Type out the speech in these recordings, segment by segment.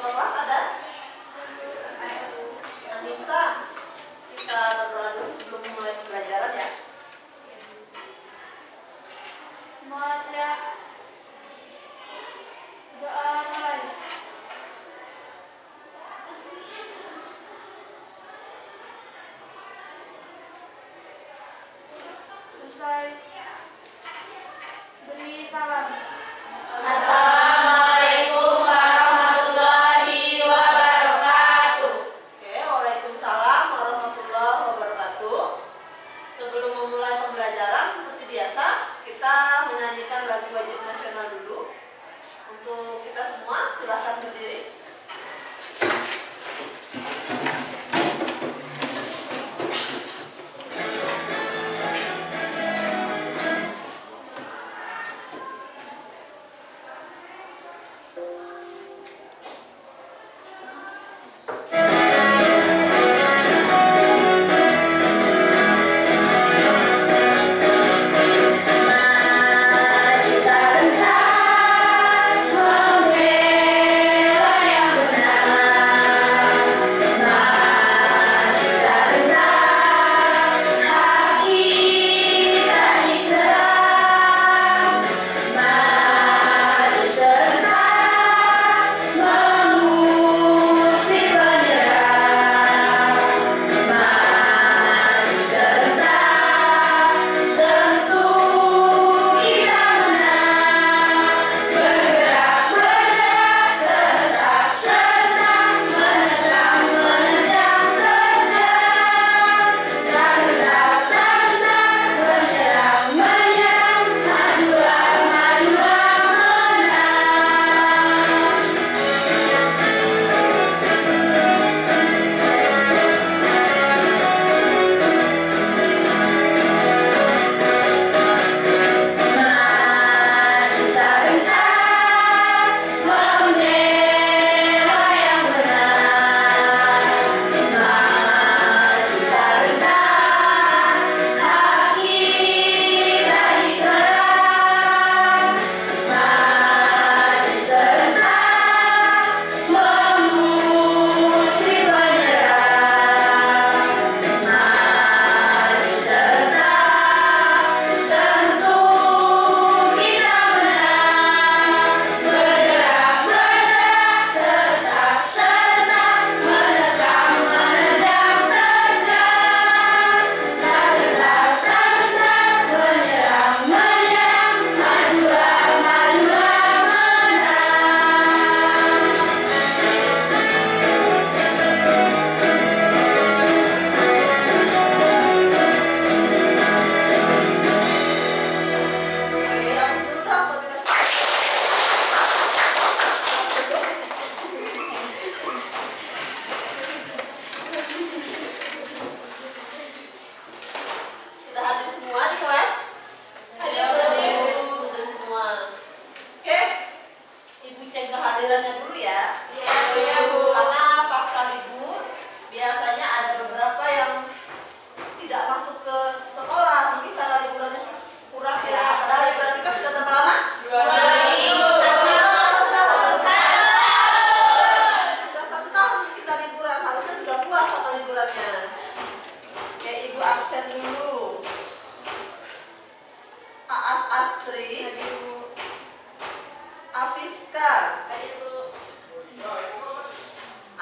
Ketua kelas ada? Anissa. Kita berdoa dulu sebelum mulai pembelajaran ya. Semua siap? Doa mulai. Selesai. Beri salam. Assalamualaikum warahmatullahi wabarakatuh. Oke, waalaikumsalam warahmatullahi wabarakatuh. Sebelum memulai pembelajaran seperti biasa, kita menyanyikan lagu wajib nasional dulu. Untuk kita semua, silahkan berdiri.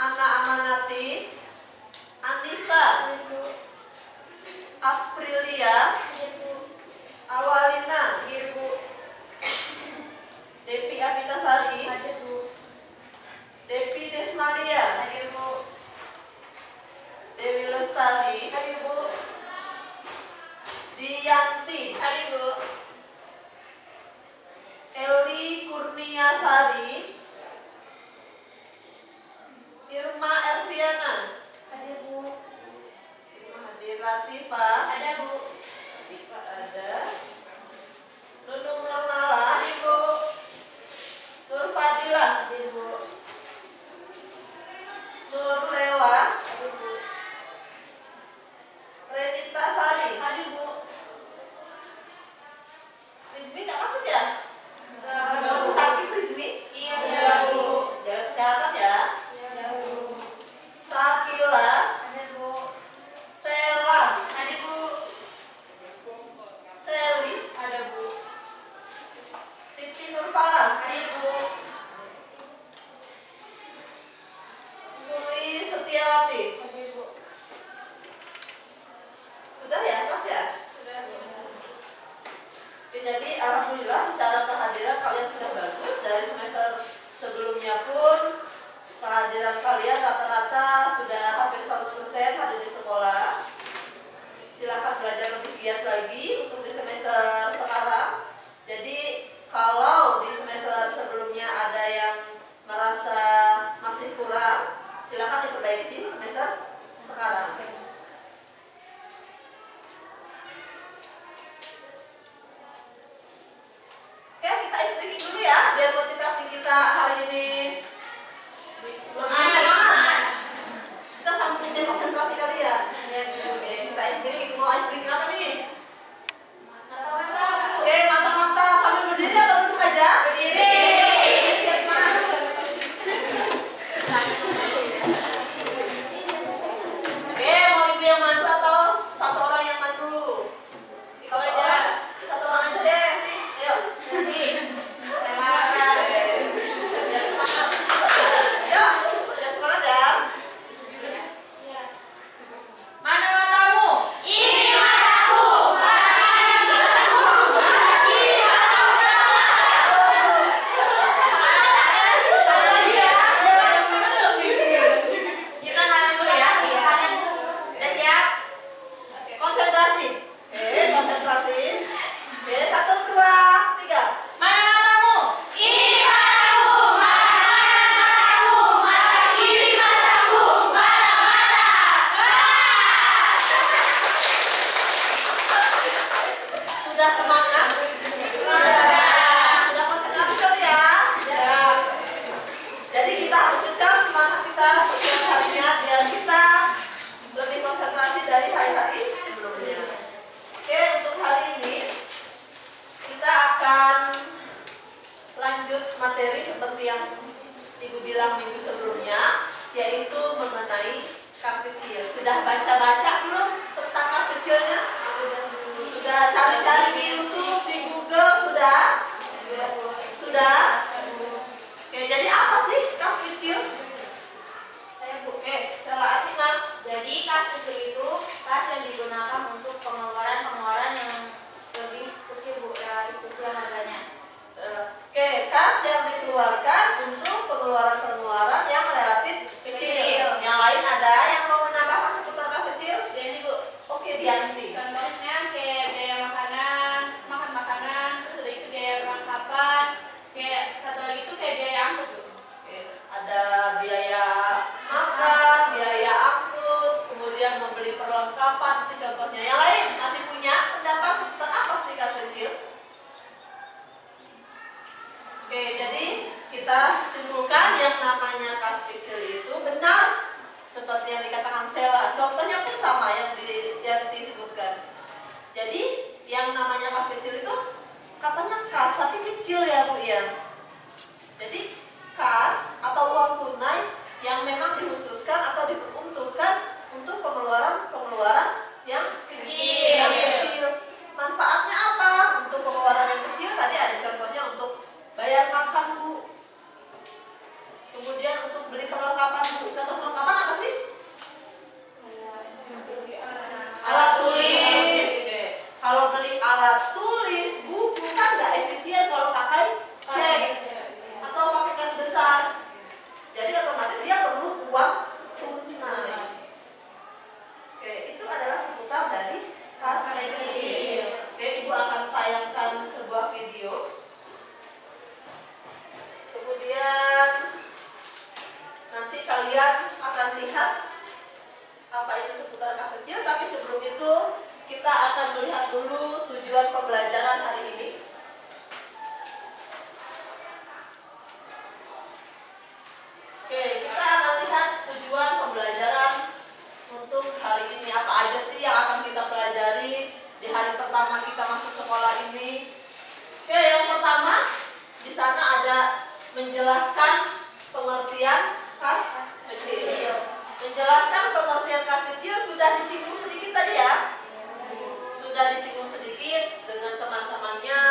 Anak Setiawati? Sudah ya, Mas ya? Oke, jadi alhamdulillah secara kehadiran kalian sudah bagus. Dari semester sebelumnya pun kehadiran kalian rata-rata sudah hampir 100% hadir di sekolah. Silahkan belajar lebih giat lagi untuk di semester sekarang. Jadi kalau di semester sebelumnya ada yang merasa masih kurang, silahkan diperbaiki di semester sekarang. Oke, kita ice breaking dulu ya, biar motivasi kita hari ini lebih semangat. Kita sambil ngecek konsentrasi kali ya. Oke, kita ice breaking. Mau ice breaking apa nih? Oke, mata-mata sambil berdiri atau duduk aja? Berdiri. Biar semangat. Oke, mau ibu yang mantu atau satu orang yang mantu? Ibu aja. Satu orang aja deh. Nih, ayo. Biar semangat. Ya, biar semangat ya. Mana matamu? Ini mataku. Sekali lagi ya. Kita kanan dulu ya. Udah siap? Konsentrasi. Oke, konsentrasi. Oke, 1, 2, 3. Mana matamu? Ini mataku. Mata kiri mataku. Sudah semangat? Sudah konsentrasi kali ya? Jadi kita harus kejar semangat kita setiap harinya biar kita lebih konsentrasi dari hari-hari sebelumnya. Oke, untuk hari ini kita akan lanjut materi seperti yang Ibu bilang minggu sebelumnya, yaitu mengenai kas kecil. Sudah baca-baca belum tentang kas kecilnya? Sudah cari-cari di YouTube, di Google, sudah? Sudah? Oke, jadi apa sih kas kecil? Saya Bu. Oke, salah Atimah. Jadi kas kecil itu kas yang digunakan untuk pengeluaran yang lebih kecil Bu, relatif kecil harganya. Oke, kas yang dikeluarkan untuk pengeluaran-pengeluaran yang relatif kecil. Kecil. Yang lain ada yang mau menambahkan seputar kas kecil? Jadi Bu, Oke, Dianti. contohnya kayak biaya makanan, makan makanan, terus udah itu biaya perlengkapan, kayak satu lagi itu kayak biaya angkut Bu. Oke, ada biaya makan, biaya angkut, kemudian membeli perlengkapan, itu contohnya. Yang lain masih punya pendapat seputar apa sih kas kecil? Oke, jadi kita simpulkan yang namanya kas kecil itu benar seperti yang dikatakan Sela. Contohnya pun sama yang disebutkan. Jadi yang namanya kas kecil itu katanya kas tapi kecil ya Bu ya. Jadi kas atau uang tunai yang memang dikhususkan atau diperuntukkan untuk pengeluaran yang Kecil. Yang kecil. Manfaatnya apa? Untuk pengeluaran yang kecil tadi ada contohnya untuk bayar makan Bu. Kemudian untuk beli perlengkapan Bu. Contoh perlengkapan apa sih? Alat tulis. Oke. Kalau beli alat tulis, buku kan nggak efisien kalau pakai cek atau pakai kas besar. Jadi otomatis dia perlu uang tunai. Oke, itu adalah seputar dari kas kecil. Oke, Ibu akan tayangkan sebuah video. Kemudian nanti kalian akan lihat apa itu seputar kas kecil. Tapi sebelum itu kita akan melihat dulu tujuan pembelajaran hari ini. Oke, kita akan lihat tujuan pembelajaran untuk hari ini. Apa aja sih yang akan kita pelajari di hari pertama kita masuk sekolah ini? Oke, yang pertama di sana ada menjelaskan pengertian kas kecil. Menjelaskan pengertian kas kecil sudah disinggung sedikit tadi ya. Sudah disinggung sedikit dengan teman-temannya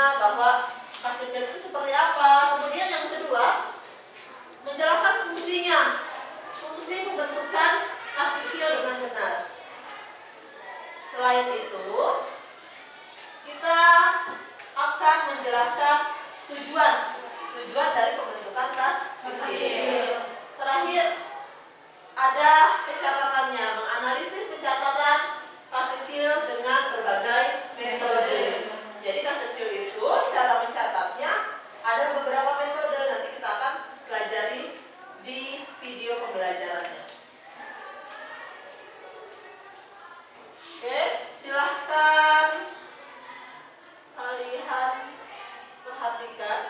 itu kita akan menjelaskan tujuan dari pembentukan kas kecil. Terakhir ada pencatatannya, menganalisis pencatatan kas kecil dengan berbagai metode. Jadi kas kecil itu cara mencatatnya ada beberapa metode, nanti kita akan pelajari di video pembelajarannya. Oke, silahkan kalian perhatikan.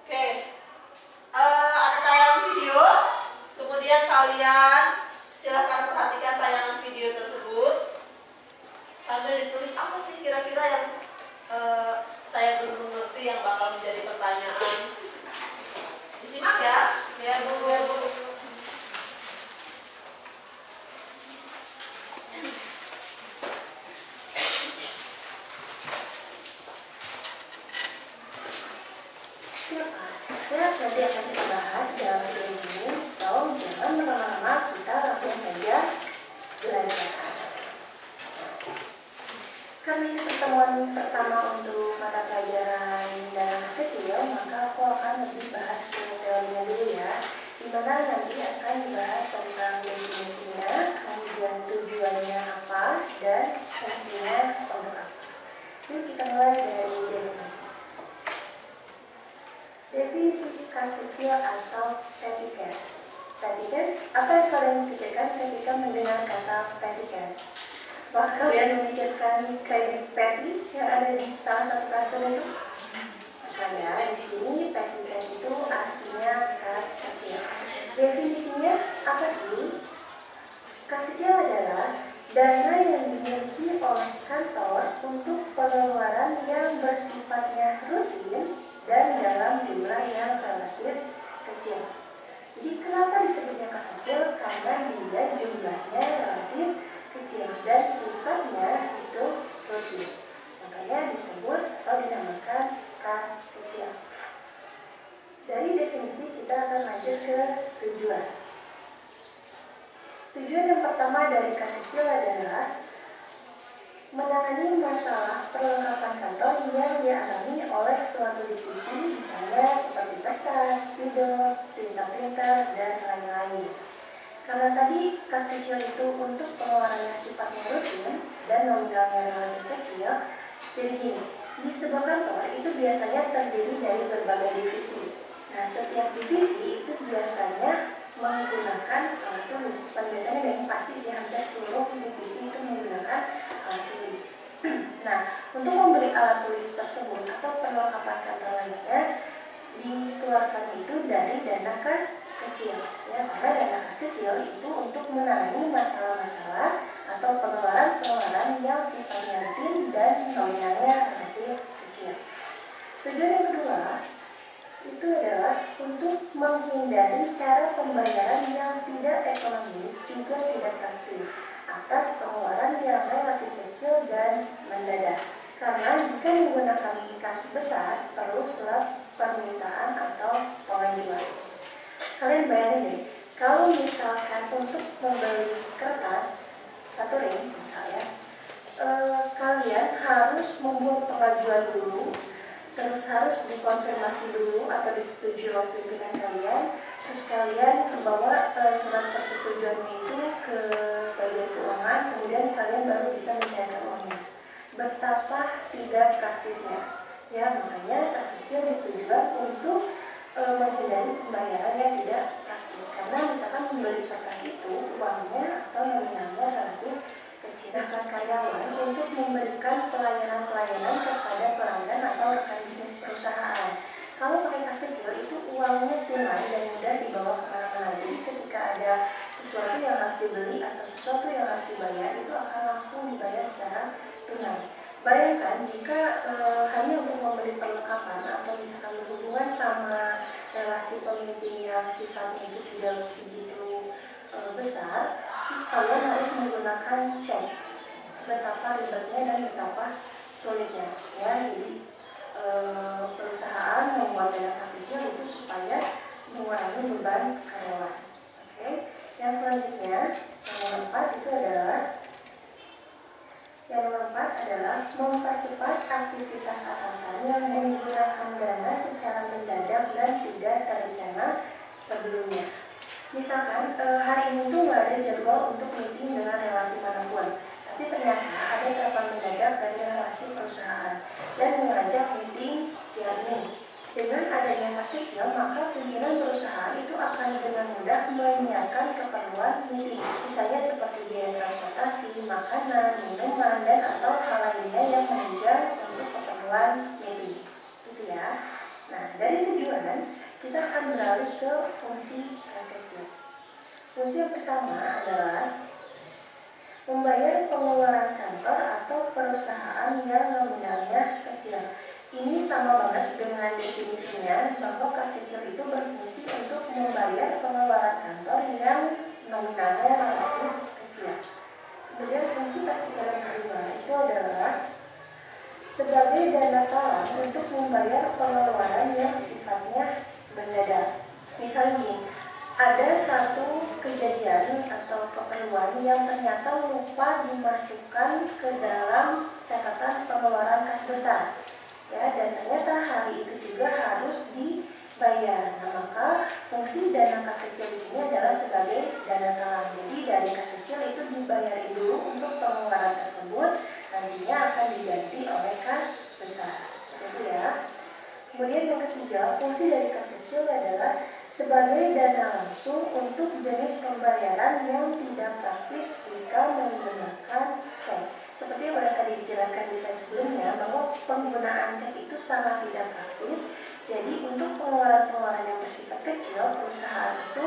Oke, ada tayangan video, kemudian kalian silahkan perhatikan tayangan video tersebut sambil ditulis apa sih kira-kira yang saya belum mengerti yang bakal menjadi pertanyaan. Disimak ya. Ya, Bu. Nanti akan kita bahas dalam video ini, so jangan lama-lama, kita langsung saja belajar. Karena ini pertemuan pertama untuk mata pelajaran dalam kas kecil, maka aku akan lebih bahas ke teorinya dulu ya, dimana nanti akan dibahas tentang definisinya, kemudian tujuannya apa, dan fungsinya untuk apa. Yuk kita mulai dari definisi. Definisi kas kecil atau petty cash. Petty cash, apa yang kalian pikirkan ketika mendengar kata petty cash? Apakah kalian memikirkan kredit petty yang ada di salah satu kartun itu? Makanya di sini petty cash itu artinya kas kecil. Definisinya apa sih? Kas kecil adalah dana yang dimiliki oleh kantor untuk pengeluaran yang bersifatnya rutin dan dalam jumlah yang relatif kecil. Jadi kenapa disebutnya kas kecil? Karena dia jumlahnya relatif kecil dan sifatnya itu rutin. Makanya disebut atau dinamakan kas kecil. Dari definisi kita akan lanjut ke tujuan. Tujuan yang pertama dari kas kecil adalah menangani masalah perlengkapan kantor yang dialami oleh suatu divisi, misalnya seperti kertas, spidol, tinta printer, dan lain-lain. Karena tadi kas kecil itu untuk pengeluaran yang sifatnya rutin dan nominalnya relatif kecil, jadi gini, di sebuah kantor itu biasanya terdiri dari berbagai divisi. Nah, setiap divisi itu biasanya menggunakan alat tulis. Biasanya yang pasti sih hampir seluruh divisi itu menggunakan alat tulis. Nah, untuk membeli alat tulis tersebut atau perlengkapan kantor lainnya dikeluarkan itu dari dana kas kecil, ya, karena dana kas kecil itu untuk menangani masalah-masalah atau pengeluaran-pengeluaran yang sifatnya rutin dan nominalnya relatif kecil. Tujuan yang kedua itu adalah untuk menghindari cara pembayaran yang tidak ekonomis juga tidak praktis atas pengeluaran yang relatif kecil dan mendadak. Karena jika menggunakan kas besar perlu surat permintaan atau pengajuan. Kalian bayangin deh, kalau misalkan untuk membeli kertas satu ring misalnya, kalian harus membuat pengajuan dulu, terus harus dikonfirmasi dulu atau disetujui oleh pimpinan kalian, terus kalian membawa surat persetujuannya itu ke bagian keuangan, kemudian kalian baru bisa mencairkan uangnya. Betapa tidak praktisnya, ya, makanya kas kecil ditujukan untuk menghindari pembayaran yang tidak praktis. Karena misalkan membeli kertas itu uangnya atau nominalnya relatif kecil, akan karyawan untuk memberikan pelayanan-pelayanan kepada pelanggan atau rekan bisnis perusahaan. Kalau pakai kas kecil itu uangnya tunai dan mudah dibawa kemana-mana. Jadi ketika ada sesuatu yang harus dibeli atau sesuatu yang harus dibayar, itu akan langsung dibayar secara tunai. Bayangkan jika hanya untuk membeli perlengkapan atau misalkan berhubungan sama relasi pemimpin yang sifatnya itu tidak begitu besar, terus kalian harus menggunakan cek. Betapa ribetnya dan betapa sulitnya, ya. Jadi perusahaan membuat dana kas kecil itu supaya mengurangi beban karyawan. Oke. Yang selanjutnya, yang nomor 4 itu adalah mempercepat aktivitas atasan yang menggunakan dana secara mendadak dan tidak terencana sebelumnya. Misalkan hari ini tuh nggak ada jadwal untuk meeting dengan relasi manapun, tapi ternyata ada telepon mendadak dari relasi perusahaan dan mengajak meeting siang ini. Dengan adanya kas kecil, maka pimpinan perusahaan itu akan dengan mudah menyiapkan keperluan meeting, misalnya seperti biaya transportasi, makanan, minuman, dan atau hal lainnya yang menunjang untuk keperluan meeting. Gitu ya. Nah, dari tujuan, kita akan beralih ke fungsi kas kecil. Fungsi yang pertama adalah membayar pengeluaran kantor atau perusahaan yang nominalnya kecil. Ini sama banget dengan definisinya bahwa kas kecil itu berfungsi untuk membayar pengeluaran kantor yang nominalnya relatif kecil. Kemudian fungsi kas kecil yang kedua itu adalah sebagai dana talang untuk membayar pengeluaran yang sifatnya mendadak. Misalnya ada satu kejadian atau keperluan yang ternyata lupa dimasukkan ke dalam catatan pengeluaran kas besar. Ya, dan ternyata hari itu juga harus dibayar. Nah, maka fungsi dana kas kecil di sini adalah sebagai dana talang. Jadi dari kas kecil itu dibayarin dulu untuk pengeluaran tersebut, nantinya akan diganti oleh kas besar. Jadi ya. Kemudian yang ketiga, fungsi dari kas kecil adalah sebagai dana langsung untuk jenis pembayaran yang tidak praktis jika menggunakan cek. Seperti yang sudah tadi dijelaskan di slide sebelumnya, bahwa penggunaan cek itu sangat tidak praktis. Jadi untuk pengeluaran-pengeluaran yang bersifat kecil, perusahaan itu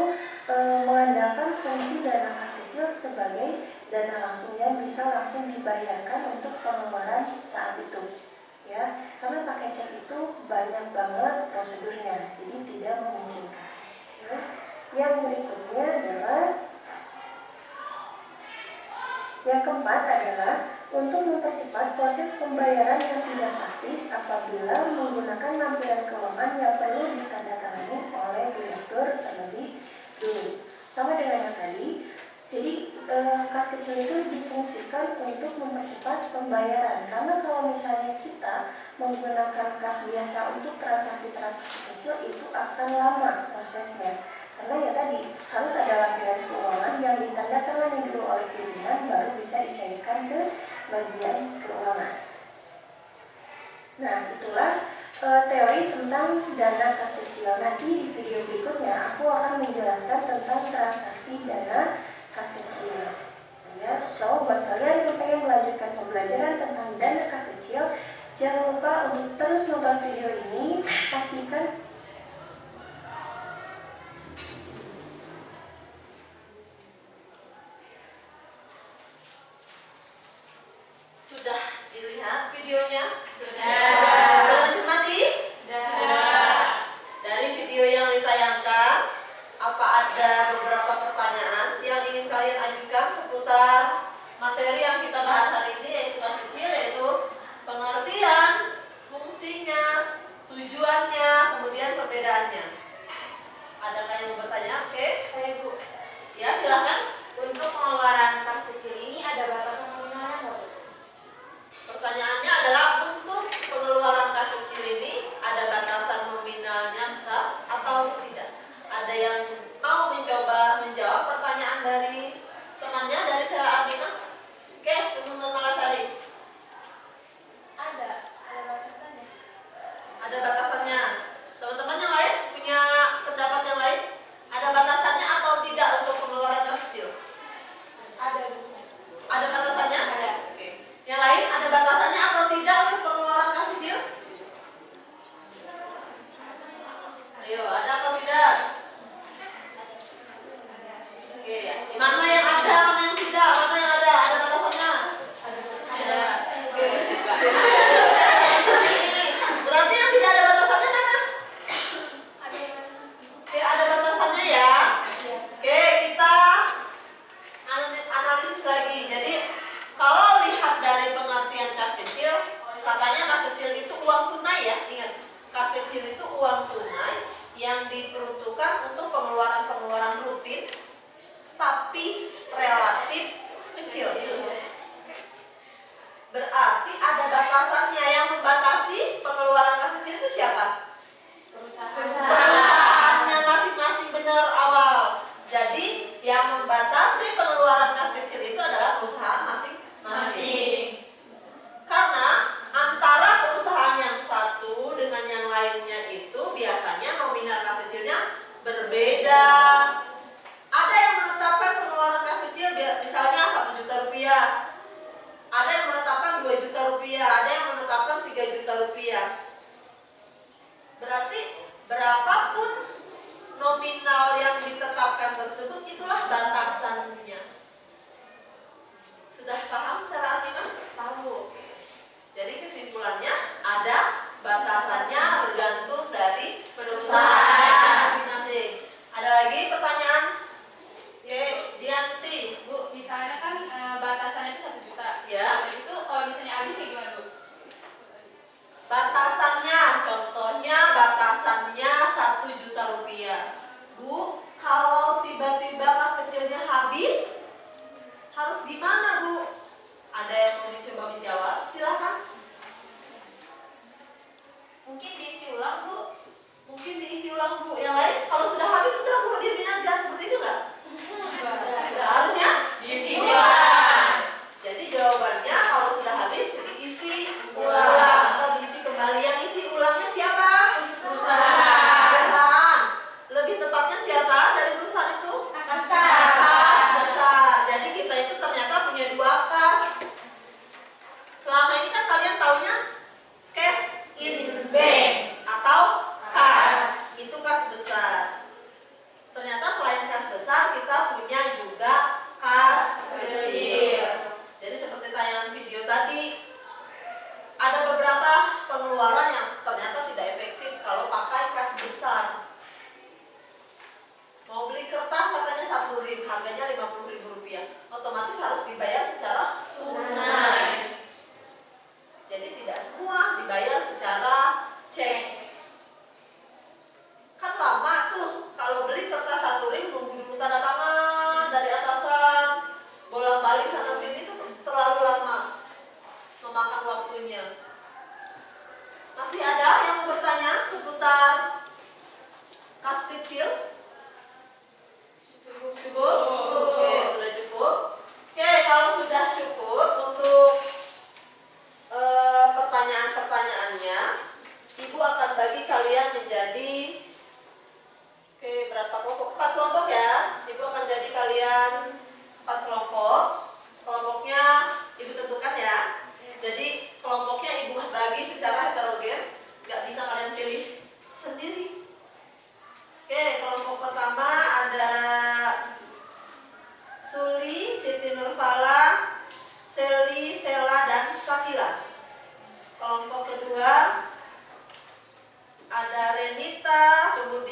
mengandalkan fungsi dana kas kecil sebagai dana langsung yang bisa langsung dibayarkan untuk pengeluaran saat itu. Ya, karena pakai cek itu banyak banget prosedurnya, jadi tidak memungkinkan. Ya. Yang berikutnya adalah yang keempat adalah untuk mempercepat proses pembayaran yang tidak praktis apabila menggunakan lampiran keuangan yang perlu ditandatangani oleh direktur terlebih dulu. Sama dengan yang tadi, jadi kas kecil itu difungsikan untuk mempercepat pembayaran. Karena kalau misalnya kita menggunakan kas biasa untuk transaksi-transaksi kecil itu akan lama prosesnya. Karena ya tadi harus ada lampiran keuangan yang ditandatangani dulu oleh pimpinan baru bisa dicairkan ke bagian keuangan. Nah, itulah teori tentang dana kas kecil. Nanti di video berikutnya aku akan menjelaskan tentang transaksi dana kas kecil. Ya, so buat kalian yang pengen melanjutkan pembelajaran tentang dana kas kecil, jangan lupa untuk terus nonton video ini. Pastikan sudah dilihat videonya? Sudah. Sudah dinikmati? Sudah. Dari video yang ditayangkan, apa ada beberapa pertanyaan yang ingin kalian ajukan seputar materi yang kita bahas hari ini, yaitu kas kecil, yaitu pengertian, fungsinya, tujuannya, kemudian perbedaannya. Adakah yang mau bertanya? Oke. Saya Bu, Ya, silahkan. untuk pengeluaran kas kecil ini ada batasan nominalnya nggak Bu? Pertanyaannya adalah untuk pengeluaran kas kecil ini ada batasan nominalnya kah atau tidak? Ada yang mau mencoba menjawab pertanyaan dari temannya dari Sela Ardina? Oke, penuntut Makasari. Ada batasannya. Ada batasannya. Teman-teman yang lain punya pendapat yang lain? Ada batasannya atau tidak untuk pengeluaran kas kecil? Ada Bu. Ada batasannya? Ada. Oke. Yang lain ada batasannya atau tidak untuk pengeluaran kas kecil? Ayo, ada atau tidak? Oke, ya. Di mana yang ada, mana yang tidak? Mana yang ada? Ada batasannya? Ada. Oke. Berarti yang tidak ada batasannya mana? Ada batasan. Oke, ada batasannya ya. Oke, kita analisis lagi. Jadi, kalau lihat dari pengertian kas kecil, katanya kas kecil itu uang tunai ya. Ingat, kas kecil itu uang tunai yang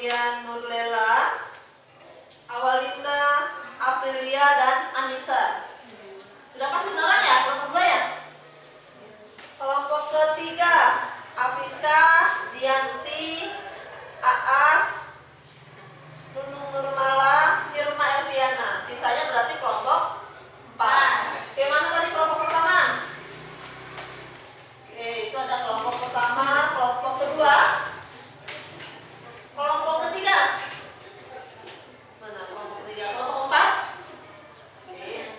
kemudian Nurlela, Awalina, Aprilia, dan Anissa. Sudah pasti 5 orang ya, kelompok 2 ya? Kelompok ketiga, Afiska, Dianti, Aas, Nunung Nurmala, Nirma Elviana. Sisanya berarti kelompok 4. Oke, mana tadi kelompok pertama? Oke, itu ada kelompok pertama, kelompok kedua, kelompok ketiga. Mana kelompok ketiga? Kelompok 4? Oke.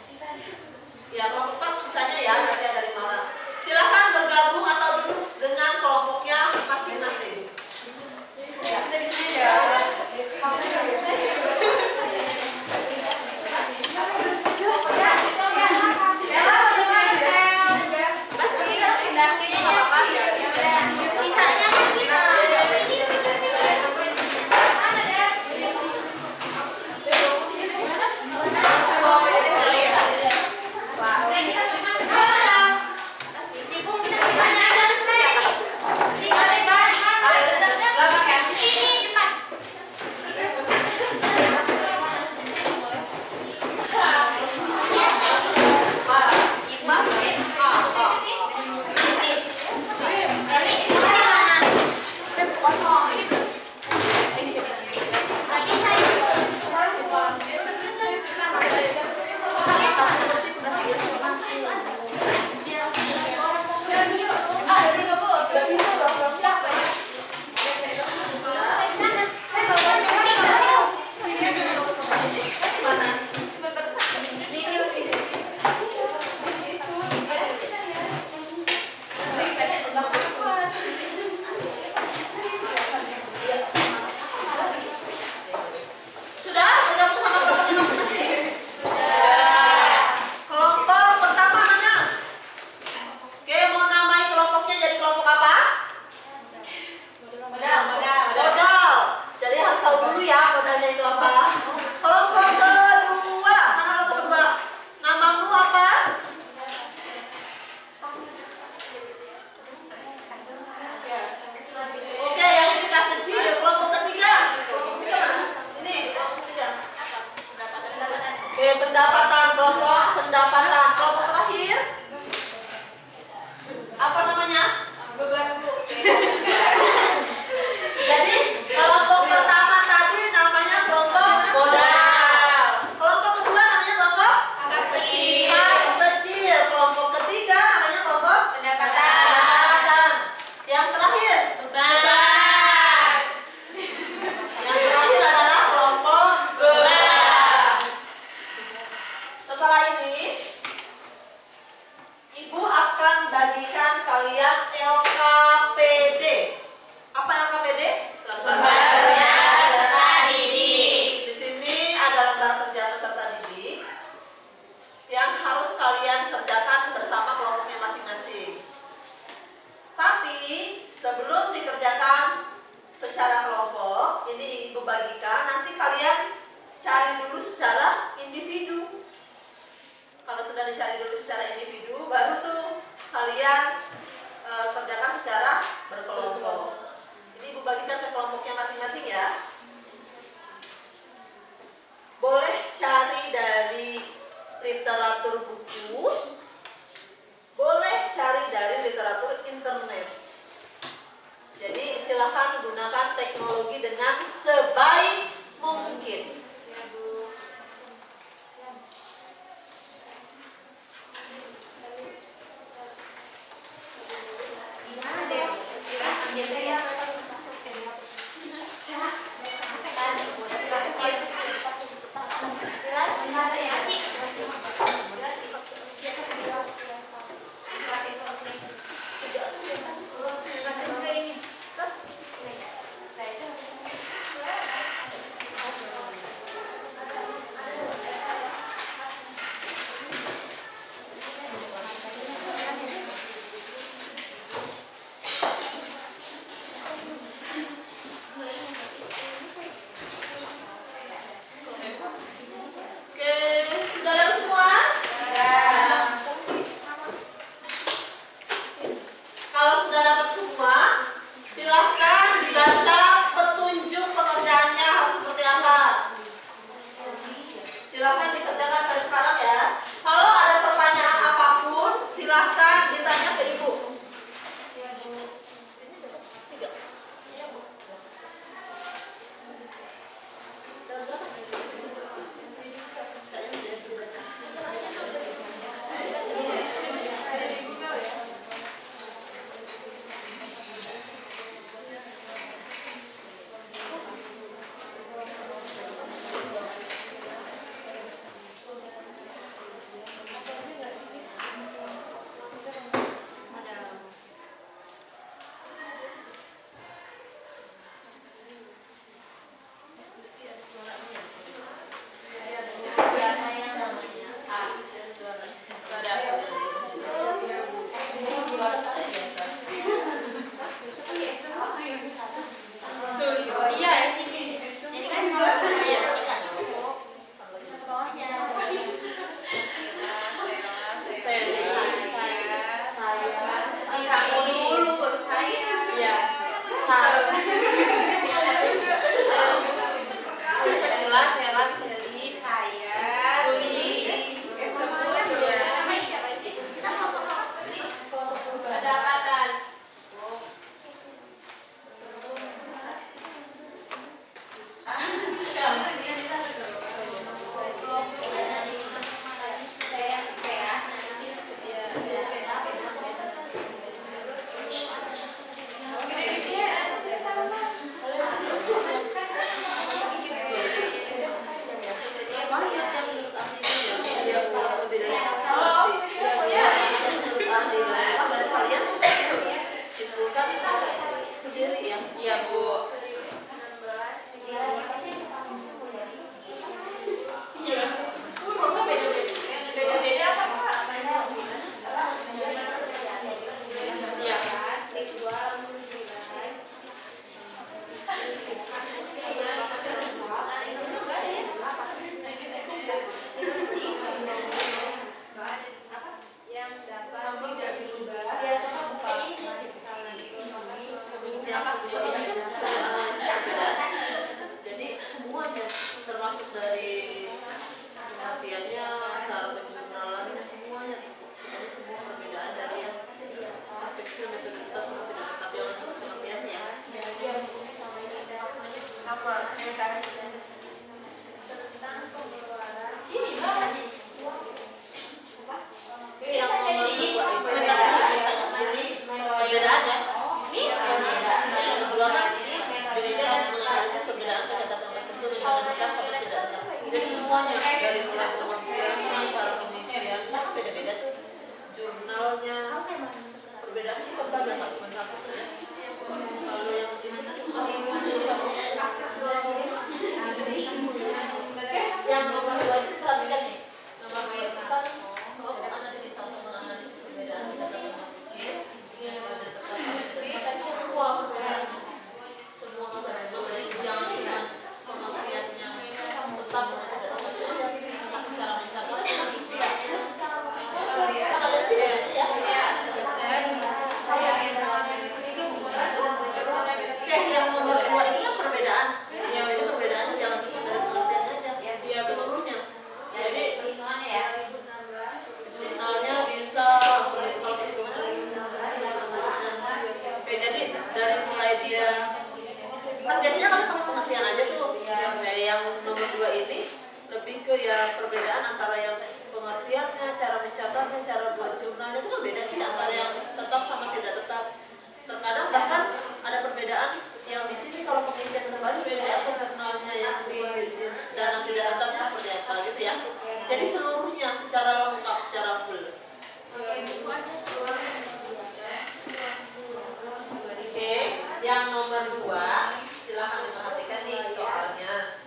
Ya, kelompok 4 sisanya ya, berarti ada 5 orang. Silakan bergabung atau duduk dengan kelompoknya masing-masing. Pendapatan kelompok terakhir apa namanya? Beban, Bu. Jadi kelompok pertama tadi namanya kelompok modal, kelompok kedua namanya kelompok Kas kecil. kas kecil, kelompok ketiga namanya kelompok pendapatan, yang terakhir Beban. yang terakhir adalah kelompok beban. Setelah ini Ibu akan bagikan kalian LKPD. Apa LKPD? Lembar kerja peserta didik. Di sini ada lembar kerja peserta didik yang harus kalian kerjakan bersama kelompoknya masing-masing. Tapi sebelum dikerjakan secara kelompok, ini Ibu bagikan, nanti kalian cari dulu secara individu. Kalau sudah dicari dulu secara individu, baru tuh kalian kerjakan secara berkelompok. Ini Ibu bagikan ke kelompoknya masing-masing ya. Boleh cari dari literatur buku, boleh cari dari literatur internet. Jadi silakan gunakan teknologi dengan sebaik mungkin. Jadi semuanya dari mulai pengertian, cara pengisian, beda-beda tuh jurnalnya. Perbedaannya tetap banyak, nggak cuma satu ya. Kalau yang itu kan yang nomor 2 itu perhatikan nih. Nomor 2 itu kan kalau Anda diminta untuk menganalisis perbedaan kata kecil, metode tetap semua perbedaan. Semua kata jangan cuma pengertiannya tetap sama tidak tetap saja. Cara mencatat ada sih ya. Yang nomor 2 itu kan perbedaan. Jadi perbedaannya jangan cuma dari pengertian aja, seluruhnya. Jadi jurnalnya bisa kalau perhitungan. Jadi dari mulai dia kan biasanya kan pakai pengertian aja tuh. Yang nomor 2 ini lebih ke ya perbedaan antara yang pengertiannya, cara mencatatnya, cara buat jurnalnya itu kan beda sih antara yang tetap sama tidak tetap. Terkadang bahkan ada perbedaan yang di sini kalau pengisian kembali seperti apa jurnalnya, yang di dana tidak tetapnya seperti apa gitu ya. Jadi seluruhnya secara lengkap, secara full. Oke, yang nomor 2 silahkan diperhatikan nih soalnya.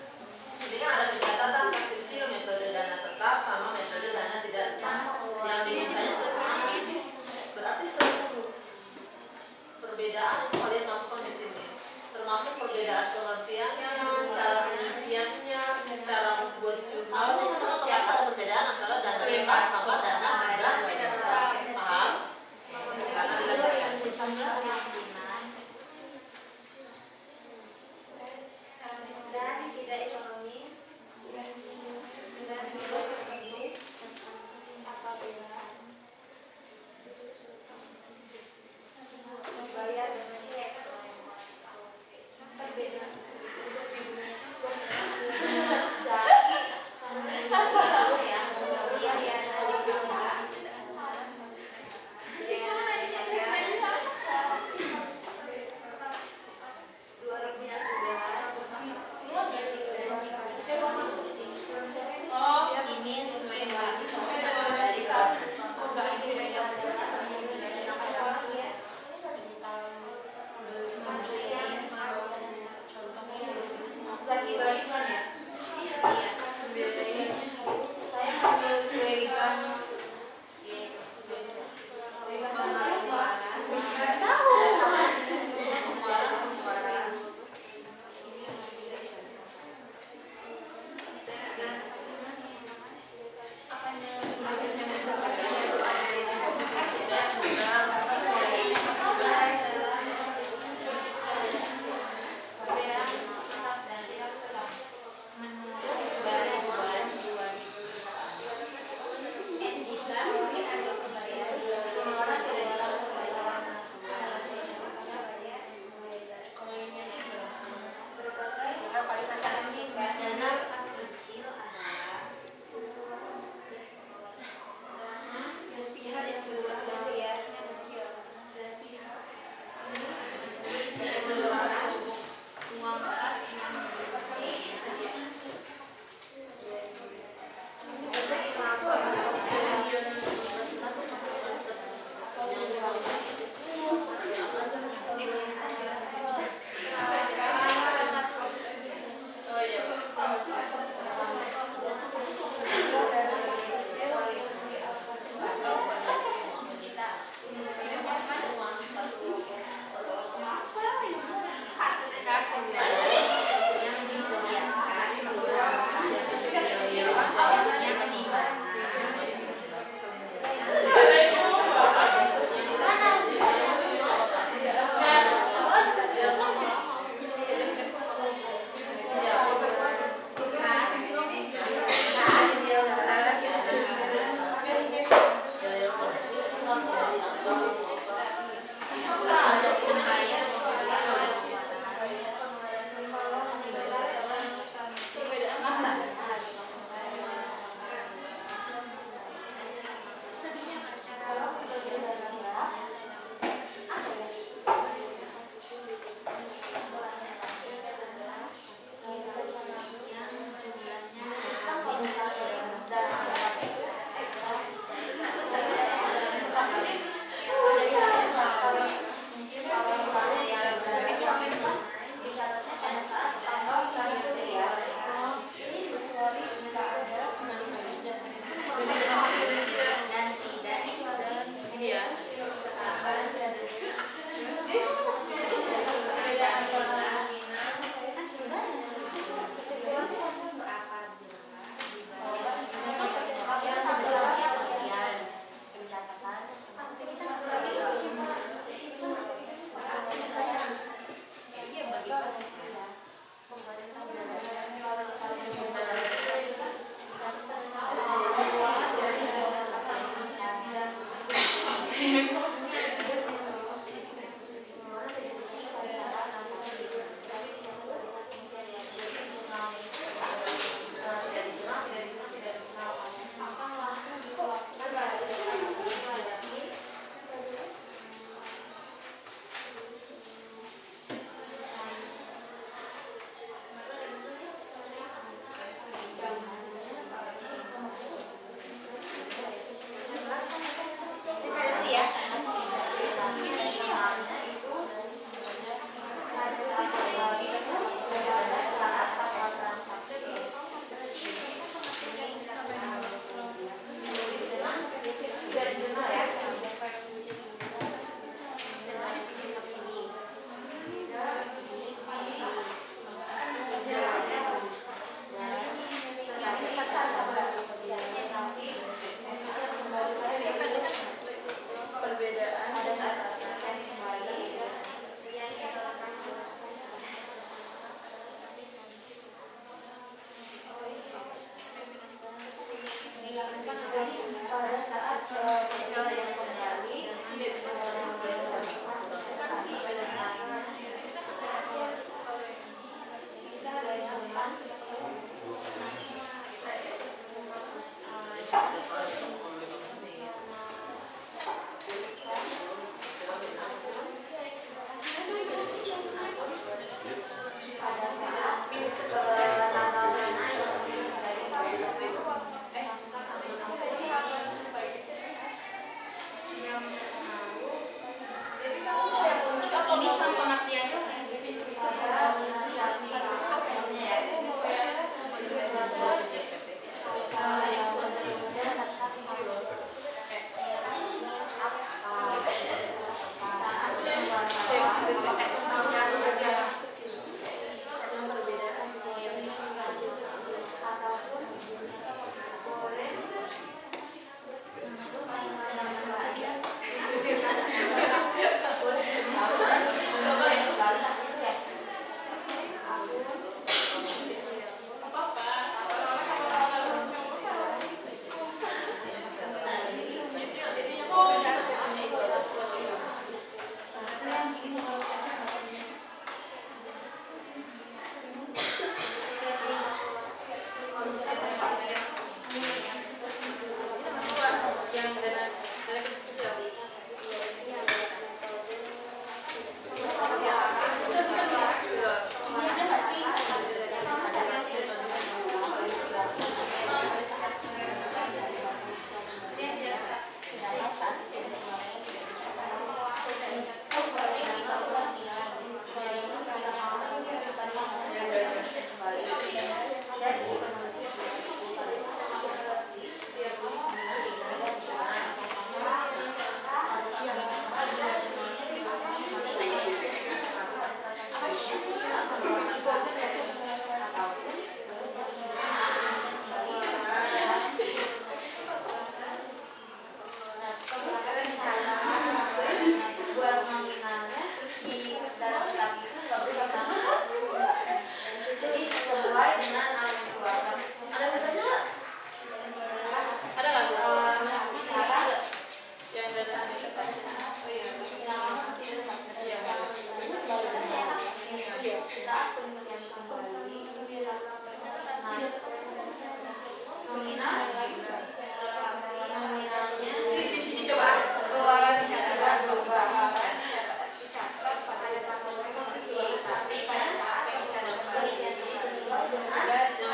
Ini kan ada pencatatan kas kecil, metode dana tetap sama metode dana tidak tetap. Yang dimintanya analisis berarti seluruh perbedaan itu kalian masukkan di sini, termasuk perbedaan pengertiannya, cara pengisiannya, cara membuat jurnalnya. Itu kan otomatis ada perbedaan antara dana tetap sama dana tidak tetap. Paham? Dan tidak ekonomis dan tidak teknis apabila membayar dengan cash. Perbedaan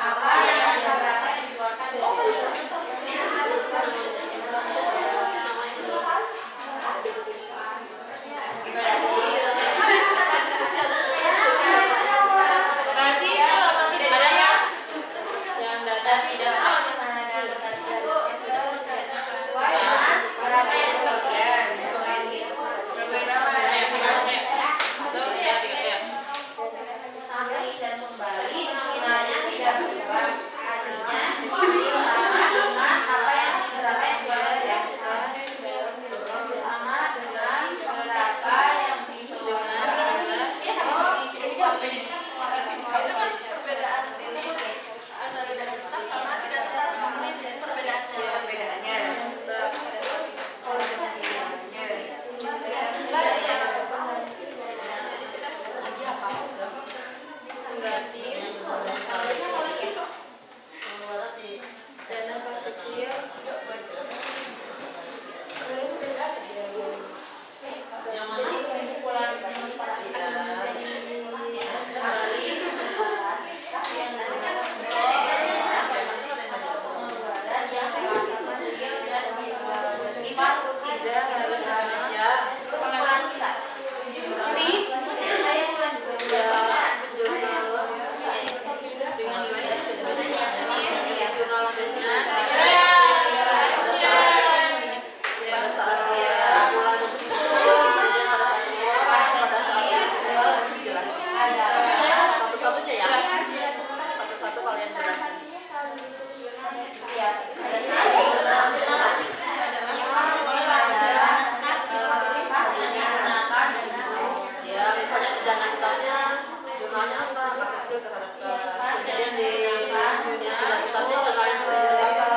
apa yang berapa yang dikeluarkan Berarti tidak ada ya? Yang data tidak ada. sesuai dengan berapa yang dikeluarkan. Sampai dan kembali nominalnya tidak berubah. Artinya sama dengan apa yang berapa yang dikeluarkan ya. Sama dengan berapa yang dikeluarkan. Itu kan perbedaan ini antara dana tetap sama tidak tetap, Perbedaannya. Terus mengganti dana kas kecil Yang mana? jadi kesimpulan Iya. kembali yang pengeluaran yang relatif kecil dan bersifat tidak harus sama. Ya. Kesimpulan kita. Satu-satunya ya. Satu-satu kalian jelasin. Ya, pada saat penggunaan pasti digunakan Ya, misalnya di dana hisapnya jurnalnya apa? Kas kecil terhadap kas. Kemudian di dana hisapnya jurnalnya terhadap apa?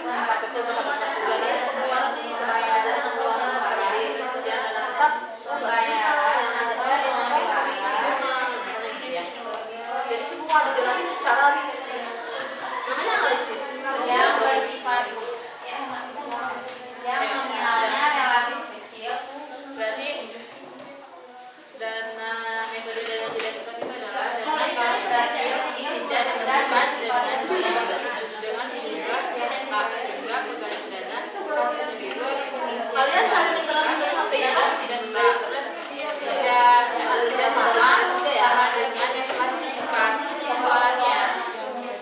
Kas kecil terhadap kas juga nih. Pengeluaran nih, pelajaran pengeluaran apalagi. Kemudian dana tetap pembayaran atau penghasilan jadi semua dijelasin secara rinci. Namanya analisis. yang bersifat yang nominalnya relatif kecil. berarti dana metode dana tidak tetap itu adalah dana kas kecil tidak ditentukan dengan jumlah kas juga pengganti dana kas kecil itu Kalian cari literan di HP-nya kan? tidak tetap tidak sama dengan yang telah ditentukan pengeluarannya.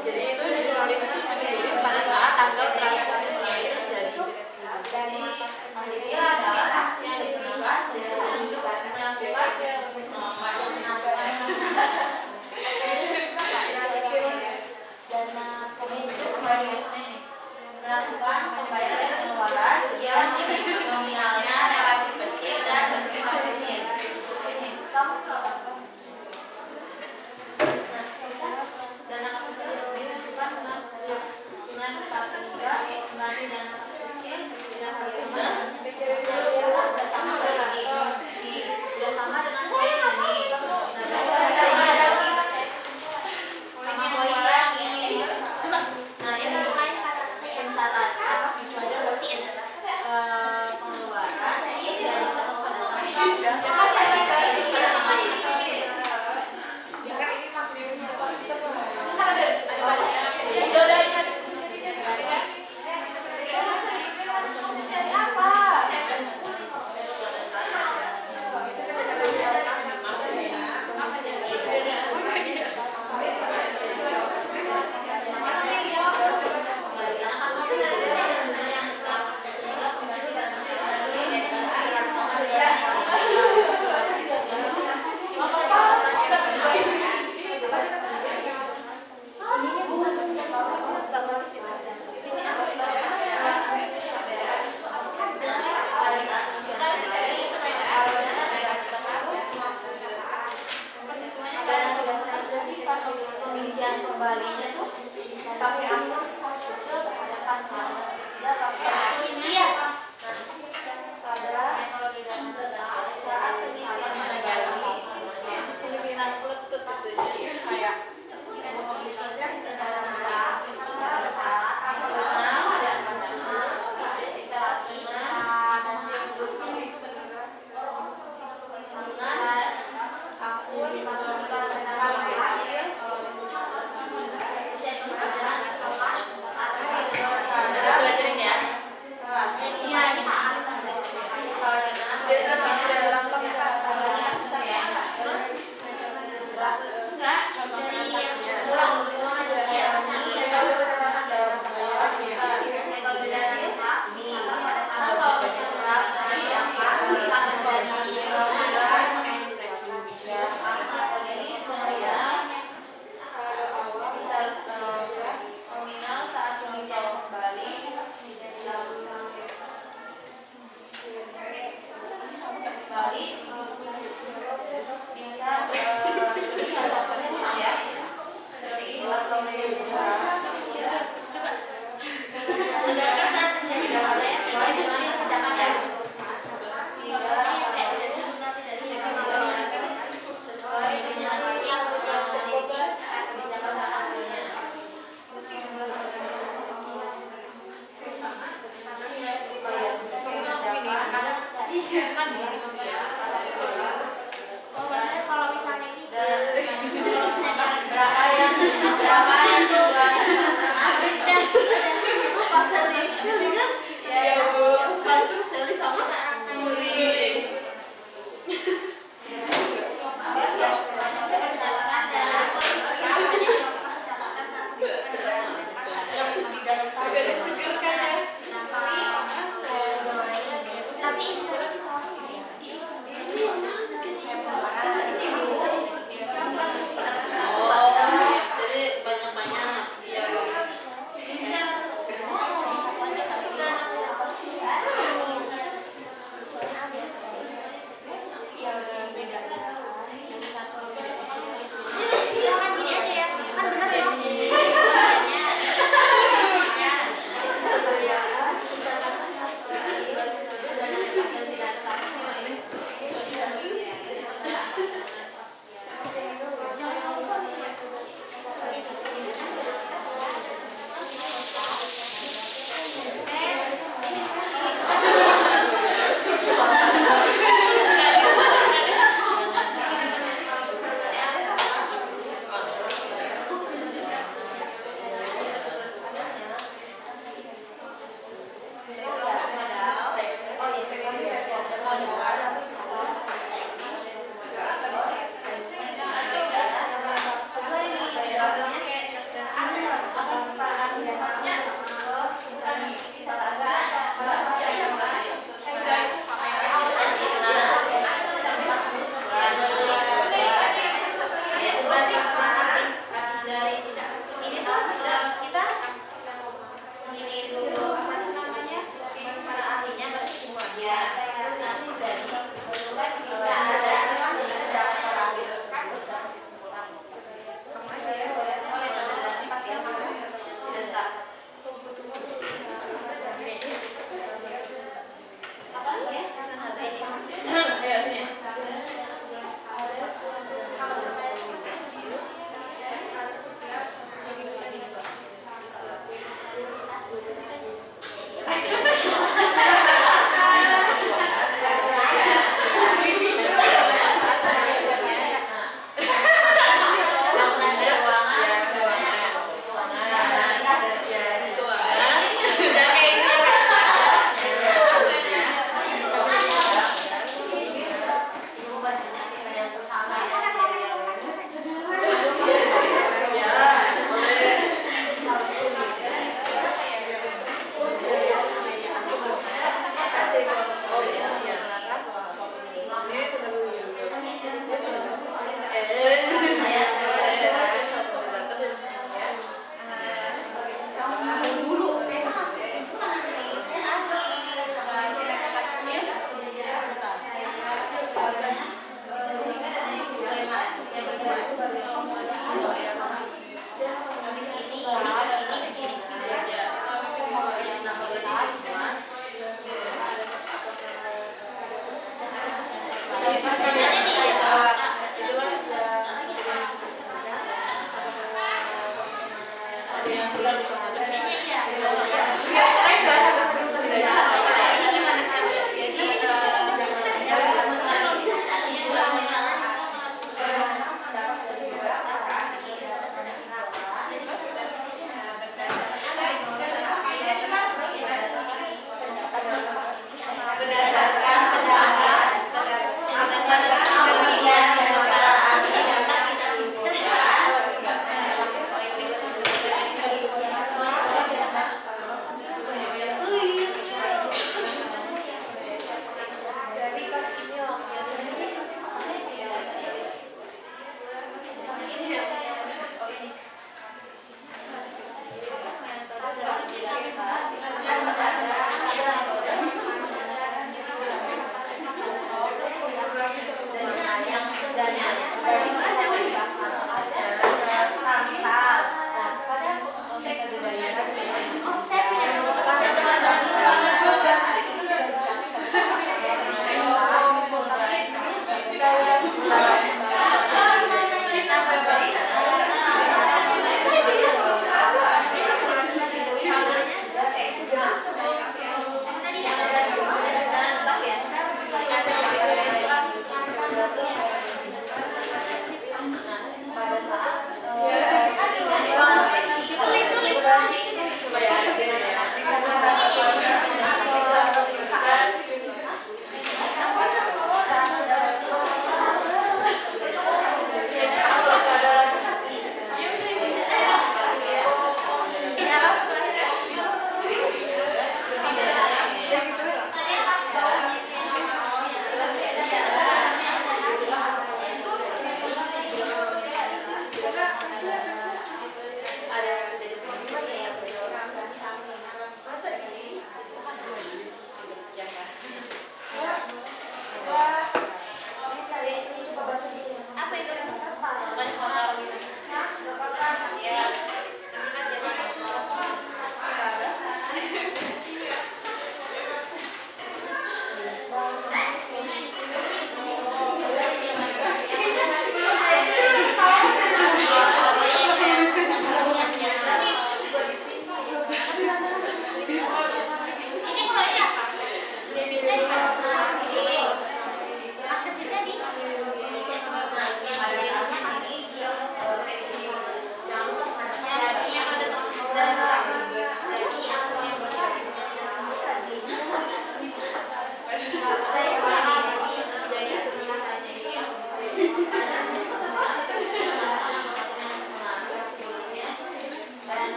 Jadi itu jurnal diketik ditulis pada saat tanggal transaksinya itu terjadi. Dari kecil adalah hasil yang digunakan untuk melakukan pembayaran dan pengeluaran yang nominalnya relatif kecil dan bersifat kecil. Kamu apa? Dana kas kecil dilakukan dengan tetap sehingga mengganti dana kas kecil dengan bersama dengan poin ini. Sama poin yang ini. Nah, ini pencatatan pengeluaran ini tidak dicatatkan pengisian kembalinya tuh pakai akun kas kecil terhadap kas tidak pakai pada saat pengisian kembali Seminar peletud itu jadi kayak akun kas kecil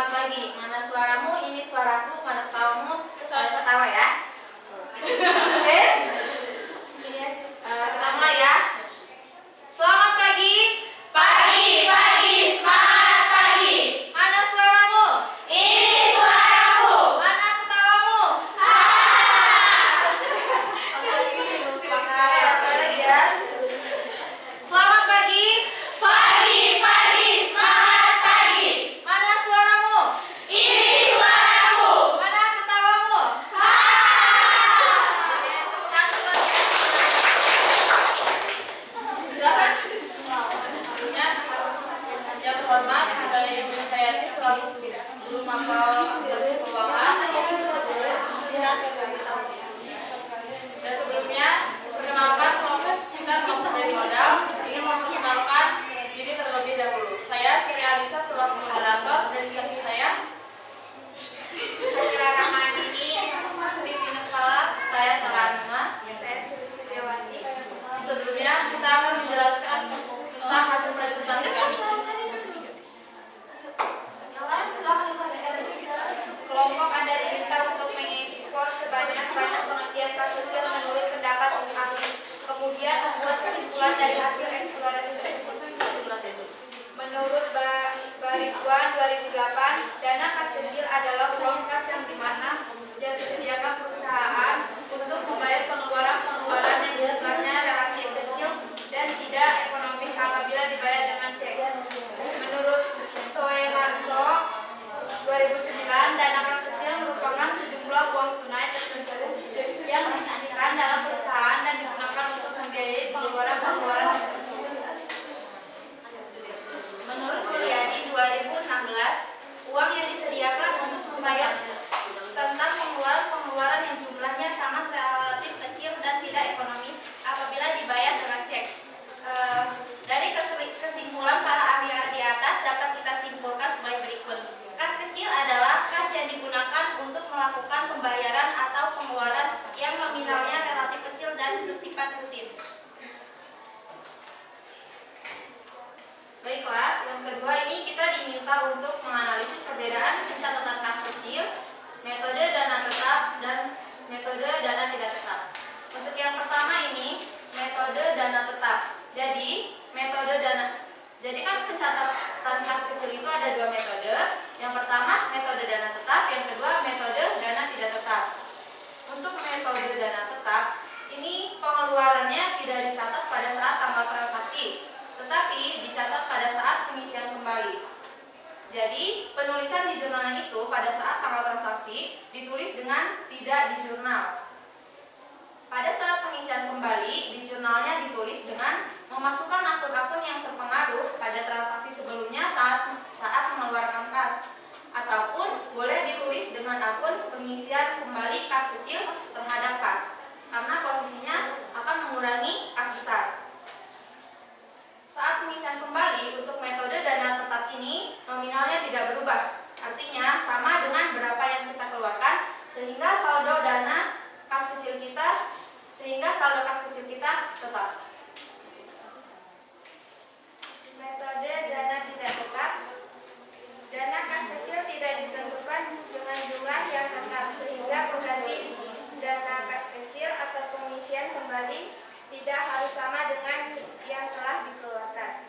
Selamat pagi. Mana suaramu? Ini suaraku. Mana ketawamu? Soal ketawa ya. Oke. Kita mulai ya. Selamat pagi. Pagi, pagi, semangat pagi. Mana suaramu? Ini suaraku. Mana ketawamu? Sekali lagi ya. Selamat pagi. Pagi, pagi, semangat pagi. Mana suaramu? Ini suaraku. Mana ketawamu? Tepuk tangan lagi. Sebelumnya, yang terhormat kepada Ibu Hayati selaku guru mapel akuntansi keuangan. Dan sebelumnya, perkenalkan kelompok kita kelompok dari modal ingin memperkenalkan diri terlebih dahulu. Saya Sri Alisa selaku moderator dan di samping saya Kira Rahmadini. Siti Nepala. Saya Salanma. Saya Sri Setiawati. Sebelumnya kita akan menjelaskan tentang hasil presentasi kami. Kelompok Anda diminta untuk mengekspor sebanyak-banyak pengertian kas kecil menurut pendapat ahli. Kemudian membuat kesimpulan dari hasil eksplorasi tersebut. Menurut Baridwan 2008, dana kas kecil adalah uang kas yang dimana dan disediakan perusahaan untuk membayar pengeluaran-pengeluaran yang jumlahnya relatif kecil dan tidak ekonomis apabila dibayar dengan cek. Menurut Soeharto 2009, dana kas kecil merupakan sejumlah uang tunai tertentu yang disisihkan dalam perusahaan dan digunakan untuk membiayai pengeluaran-pengeluaran tertentu. Menurut Mulyadi 2016, uang yang disediakan untuk membayar tentang pengeluaran-pengeluaran yang jumlahnya sangat relatif kecil dan tidak ekonomis apabila dibayar dengan cek. Dari kesimpulan para ahli di atas dapat kita simpulkan sebagai berikut. Kas kecil adalah kas yang digunakan untuk melakukan pembayaran atau pengeluaran yang nominalnya relatif kecil dan bersifat rutin. Baiklah, yang kedua ini kita diminta untuk menganalisis perbedaan pencatatan kas kecil, metode dana tetap, dan metode dana tidak tetap. Untuk yang pertama ini, metode dana tetap. Jadi kan pencatatan kas kecil itu ada dua metode. Yang pertama metode dana tetap, yang kedua metode dana tidak tetap. Untuk metode dana tetap, ini pengeluarannya tidak dicatat pada saat tanggal transaksi, tetapi dicatat pada saat pengisian kembali. Jadi penulisan di jurnalnya itu pada saat tanggal transaksi ditulis dengan tidak di jurnal. Pada saat pengisian kembali, di jurnalnya ditulis dengan memasukkan akun-akun yang terpengaruh pada transaksi sebelumnya saat mengeluarkan kas, ataupun boleh ditulis dengan akun pengisian kembali kas kecil terhadap kas, karena posisinya akan mengurangi kas besar. Saat pengisian kembali untuk metode dana tetap ini nominalnya tidak berubah, artinya sama dengan berapa yang kita keluarkan sehingga saldo kas kecil kita tetap. Metode dana tidak tetap. Dana kas kecil tidak ditentukan dengan jumlah yang tetap sehingga pengganti dana kas kecil atau pengisian kembali tidak harus sama dengan yang telah dikeluarkan.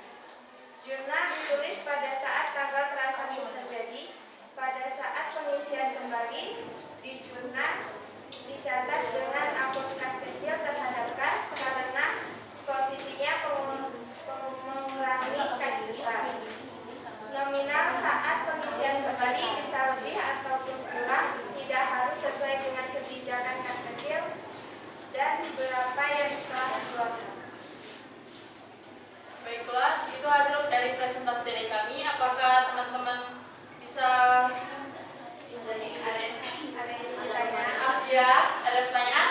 Jurnal ditulis pada saat tanggal transaksi terjadi. Pada saat pengisian kembali di jurnal dicatat dengan akun kas kecil terhadap kas karena posisinya mengurangi kas besar. Nominal saat pengisian kembali bisa lebih ataupun kurang, tidak harus sesuai dengan kebijakan kas kecil dan berapa yang telah dikeluarkan. Baiklah, itu hasil dari presentasi dari kami. Apakah teman-teman bisa Ada yang bertanya? ya, ada pertanyaan?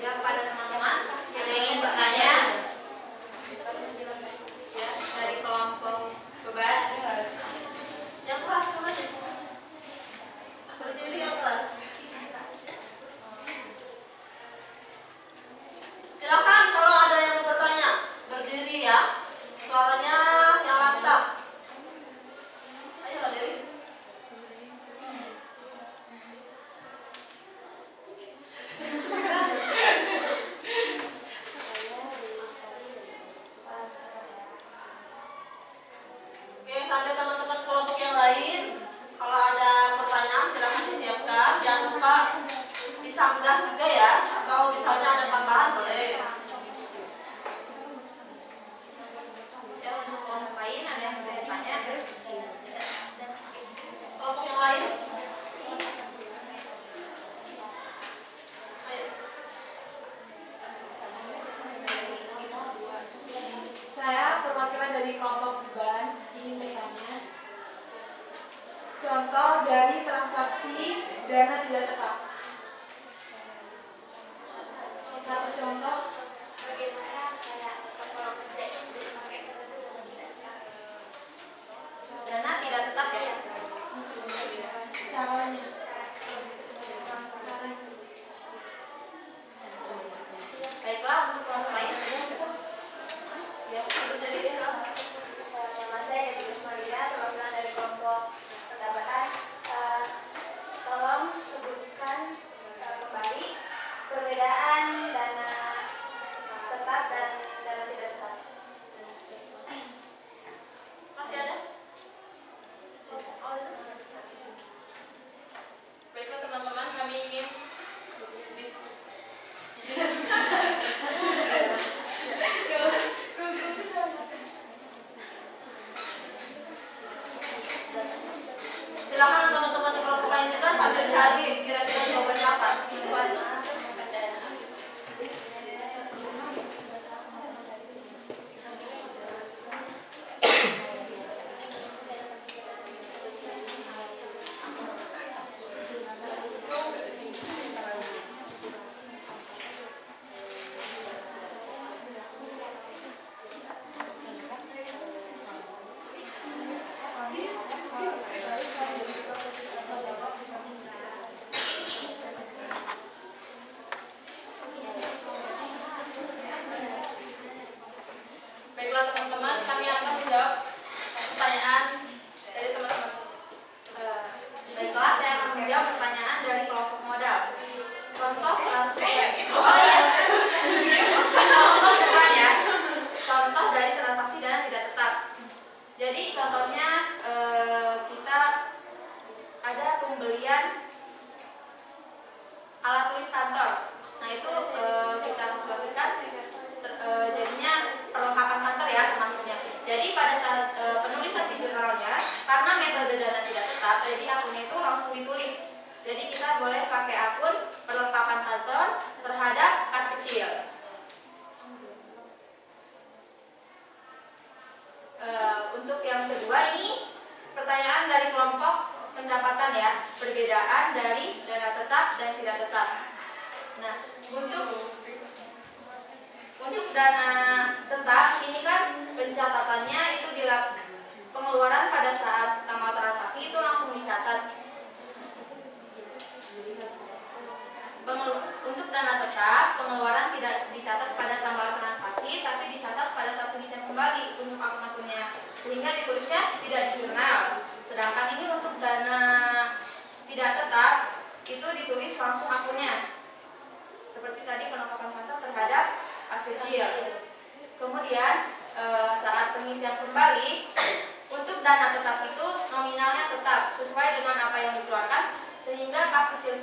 Ya, pada teman-teman ada yang ingin bertanya? Ya, dari kelompok beban. Yang keras kemana? Berdiri yang keras. transaksi dana tidak tetap. Satu contoh, Bagaimana cara toko gede dipakai dana tidak tetap ya. Caranya. Baiklah, untuk kelompok lain. Ya, Dari Islam. Nama saya Yusuf Maria, perwakilan dari kelompok pendapatan. Tolong sebutkan kembali perbedaan dana tetap dan dana tidak tetap. Masih ada? Baiklah teman-teman, kami ingin diskusi. Silakan teman-teman di kelompok lain juga sambil cari kira-kira jawabannya apa. Suatu sistem pendanaan. Baiklah teman-teman, kami akan menjawab pertanyaan dari teman-teman. baiklah, saya akan menjawab pertanyaan dari kelompok modal. Contoh, contoh dari transaksi dana tidak tetap. Jadi contohnya kita ada pembelian alat tulis kantor. Nah itu kita kalkulasikan jadinya perlengkapan kantor ya termasuknya. Jadi pada saat penulisan di jurnalnya, karena metode dana tidak tetap, jadi akunnya itu langsung ditulis. Jadi kita boleh pakai akun perlengkapan kantor terhadap kas kecil. Untuk yang kedua ini pertanyaan dari kelompok pendapatan ya, perbedaan dari dana tetap dan tidak tetap. Nah, untuk dana tetap ini kan pencatatannya itu pengeluaran pada saat tanggal transaksi itu langsung dicatat. Untuk dana tetap pengeluaran tidak dicatat pada tanggal transaksi, tapi dicatat pada saat pengisian kembali untuk akun-akunnya, sehingga ditulisnya tidak di jurnal. Sedangkan ini untuk dana tidak tetap itu ditulis langsung akunnya, seperti tadi penangkapan kantor terhadap kas kecil. Kemudian saat pengisian kembali untuk dana tetap itu nominalnya tetap sesuai dengan apa yang dikeluarkan, sehingga kas kecil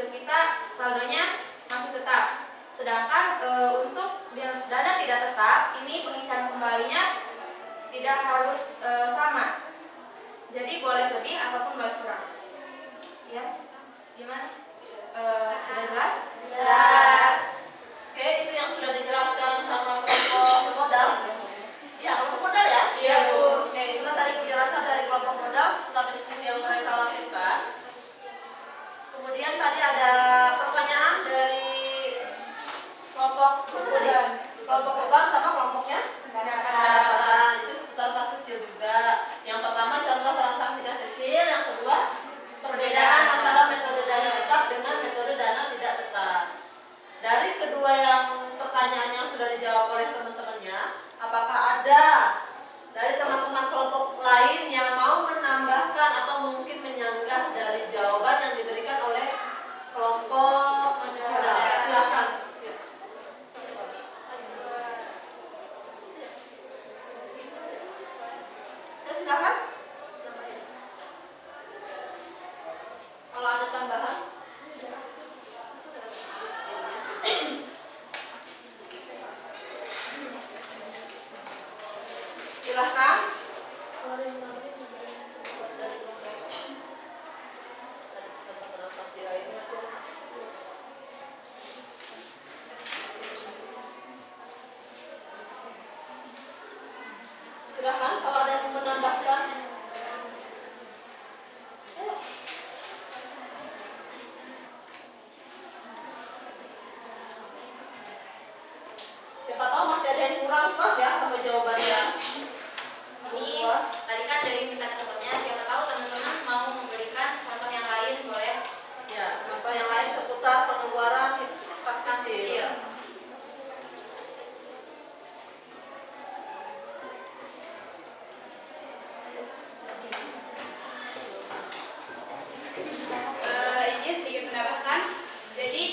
kita saldonya masih tetap. Sedangkan untuk dana tidak tetap ini pengisian kembalinya tidak harus sama. Jadi boleh lebih ataupun boleh kurang. Ya, gimana? Sudah jelas? Jelas. Oke, itu yang sudah dijelaskan sama kelompok modal. Ya, kelompok modal ya? Iya, Bu. Oke, itulah tadi penjelasan dari kelompok modal seputar diskusi yang mereka lakukan. Kemudian tadi ada pertanyaan dari kelompok beban sama kelompoknya pendapatan. Itu seputar kas kecil juga. Yang pertama contoh transaksi kas kecil, yang kedua perbedaan antara metode dana tetap dengan metode dana tidak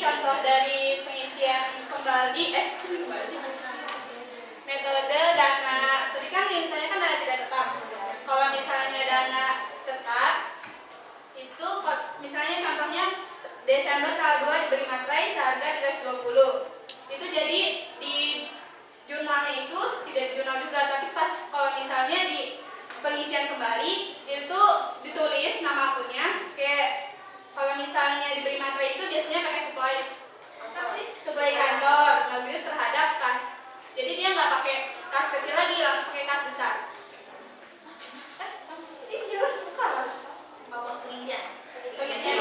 contoh dari pengisian kembali metode dana. Tadi kan mintanya kan dana tidak tetap. Kalau misalnya dana tetap itu misalnya contohnya Desember tanggal 2 diberi materai seharga 320. Itu jadi di jurnalnya itu tidak di jurnal juga, tapi pas kalau misalnya di pengisian kembali itu ditulis nama akunnya. Kayak kalau misalnya diberi materai itu biasanya pakai supply kantor, lalu itu terhadap kas. Jadi dia nggak pakai kas kecil lagi, langsung pakai kas besar. Ini kas apa pengisian? Pengisian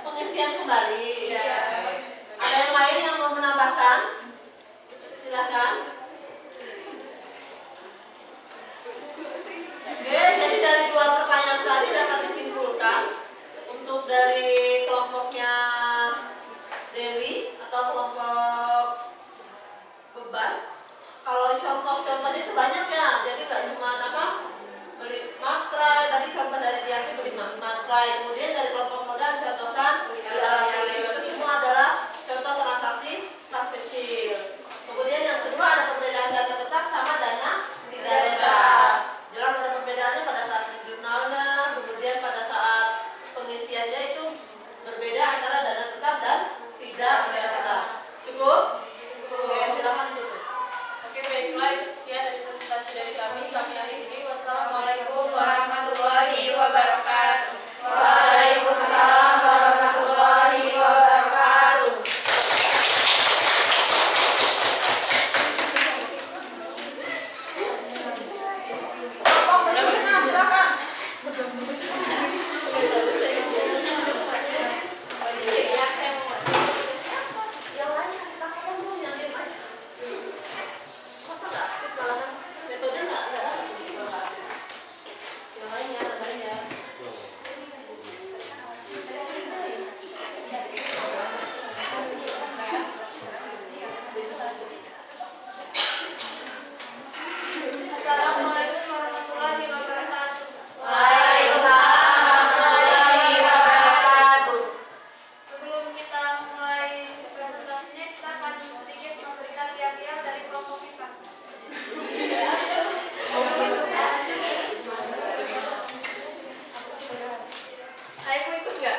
Pengisian kembali. ya. Ada yang lain yang mau menambahkan? Silakan. Oke, jadi dari dua pertanyaan tadi dapat disimpulkan untuk dari kelompoknya Dewi atau kelompok beban. Kalau contoh-contohnya itu banyak ya, jadi nggak cuma beli materai. Tadi contoh dari Dianti beli materai. Kemudian dari kelompok modal contohkan beli alat tulis. Itu semua adalah contoh transaksi kas kecil. Kemudian yang kedua ada perbedaan dana tetap sama dana tidak tetap. Jelas ada perbedaannya pada saat jurnalnya, kemudian pada saat pengisiannya itu berbeda antara dana tetap dan tidak tetap. Cukup? Oke, silakan tutup. Oke, baiklah, itu sekian dari presentasi dari kami. Kami akhiri. Wassalamualaikum warahmatullahi wabarakatuh. Waalaikumsalam warahmatullahi wabarakatuh. Kelompok berikutnya silakan. Yang lain kasih tahu dulu, yang diam aja. Masa nggak aktif malah kan metode nggak ada. Yang lainnya ada ya. Assalamualaikum warahmatullahi wabarakatuh. Waalaikumsalam warahmatullahi wabarakatuh. Sebelum kita mulai presentasinya, kita akan sedikit memberikan lihat-lihat dari kelompok kita. Saya mau ikut nggak?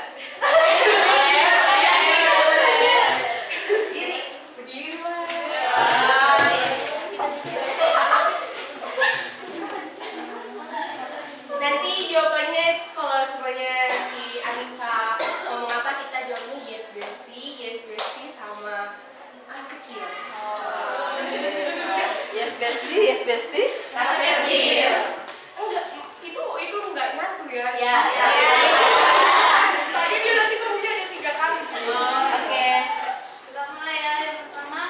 Nanti jawabannya kalau semuanya si Anissa ngomong apa kita jawabnya yes bestie sama as kecil. Yes bestie. As kecil. Enggak, itu enggak nyatu ya. Ya. Tadi dia nanti ngomongnya ada 3 kali. Oke. Kita mulai ya. Yang pertama,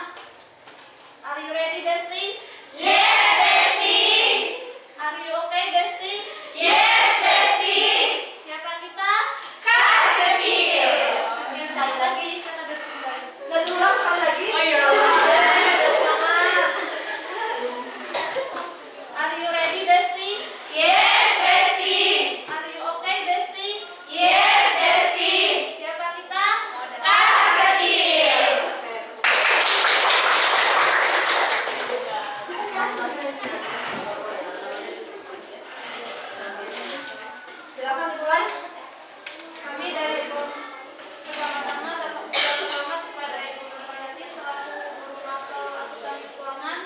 are you ready, bestie? Yes, bestie. Are you okay, bestie? Yes, bestie. Siapa kita? Kas kecil. Oke, sekali lagi, saya ada kembali. Nggak diulang sekali lagi. Oh iya. Semangat. Are you ready, bestie? Yes, bestie. Are you okay, bestie? Yes, bestie. Siapa kita? Kas kecil. Silakan dimulai. Kami dari pertama-tama terhormat kepada Ibu Nurhayati selaku guru mapel akuntansi keuangan,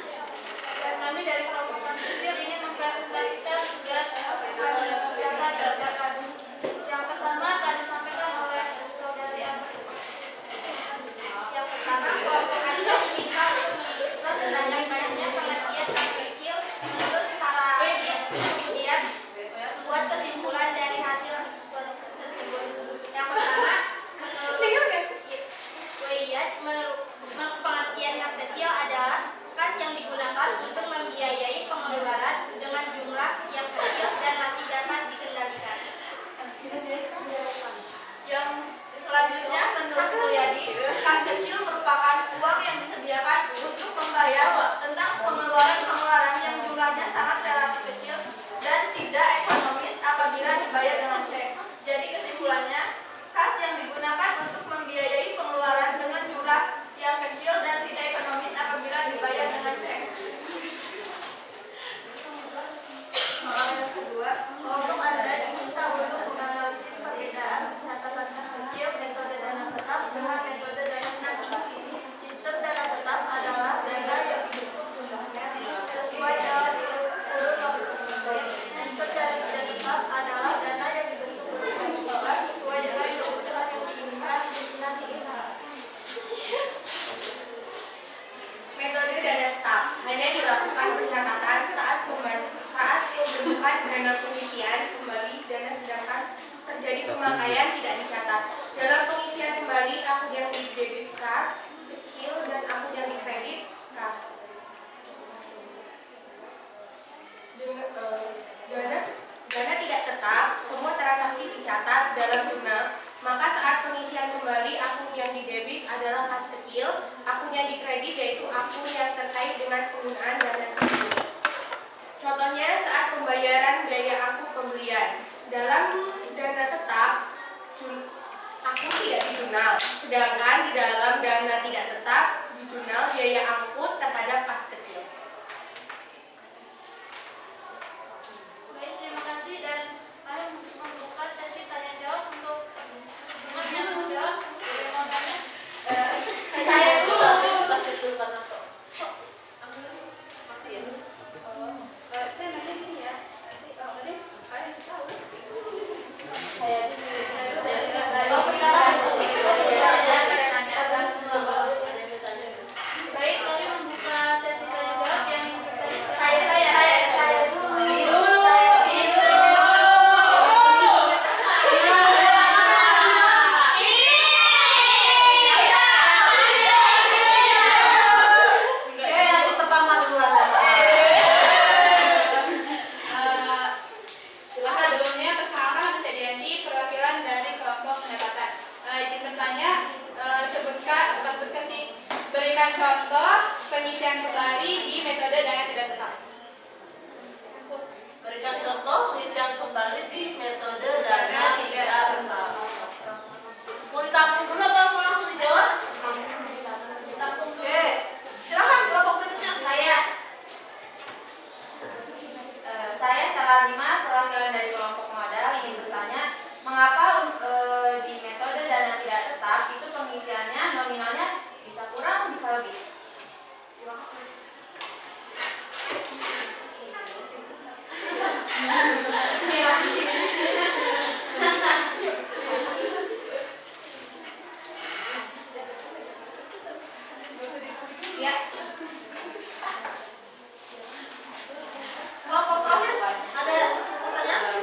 dan kami dari kelompok kas kecil ingin mempresentasikan tugas kegiatan belajar kami. Yang pertama akan disampaikan oleh saudari Amri. Yang pertama, kelompok Anda diminta untuk mengilustrasikan tentang banyaknya pengertian kas kecil menurut para ahli, kemudian membuat kesimpulan dari hasil tersebut. Yang pertama, menurut pengertian kas kecil adalah kas yang digunakan untuk membiayai pengeluaran dengan jumlah yang kecil dan masih dapat dikendalikan. Yang selanjutnya, menurut Mulyadi, kas kecil merupakan uang yang disediakan untuk membayar tentang pengeluaran-pengeluaran yang jumlahnya sangat relatif kecil dan tidak ekonomis apabila dibayar dengan cek. Jadi kesimpulannya, jurnal. Sedangkan di dalam dana tidak tetap di jurnal biaya angkut terhadap kas kecil. Baik, terima kasih dan kami membuka sesi tanya jawab untuk semuanya menjawab. Ada yang mau tanya? Saya dulu. Kasih dulu karena kok. Mati ya. Saya nanya gini ya. Tadi kalian tahu. Saya dulu. Oh, pertanyaan. Baik, kami membuka sesi tanya jawab yang tadi Saya dulu. Oke, yang pertama duluan. Silakan. Sebelumnya perkenalkan saya Dianti, perwakilan dari kelompok pendapatan. Izin bertanya, sebutkan sih, berikan contoh pengisian kembali di metode dana tidak tetap. Berikan contoh pengisian kembali di metode dana tidak tetap. Mau ditampung dulu atau mau langsung dijawab? Oke, silakan kelompok berikutnya. Saya Salalima, perwakilan dari kelompok modal, ingin bertanya, mengapa di metode dana tidak tetap itu pengisiannya nominalnya bisa kurang, bisa lebih? Terima kasih. Ya. Kelompok terakhir ada pertanyaan?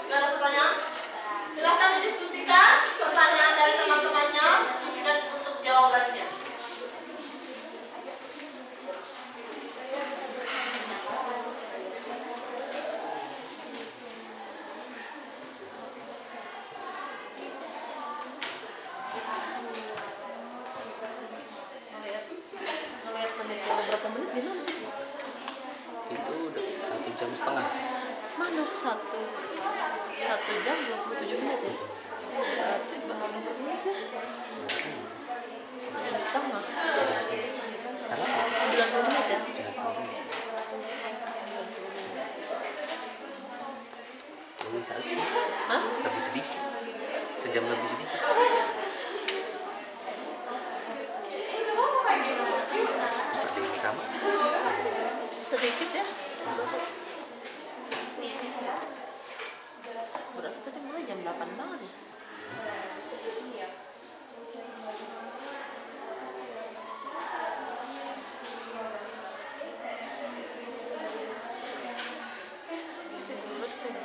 Gak ada pertanyaan? Silahkan didiskusikan pertanyaan dari teman-temannya, diskusikan untuk jawabannya. Ngelihat menitnya ada berapa menit di mana sih? Itu udah 1 jam setengah. Mana 1 jam 27 menit ya? Berarti berapa menit sih? 1 jam setengah. 90 menit ya? Lebih sedikit. Hah? Lebih sedikit. 1 jam lebih sedikit. Seperti ini kamu. Sedikit ya? Berarti tadi mulai jam 8 banget ya?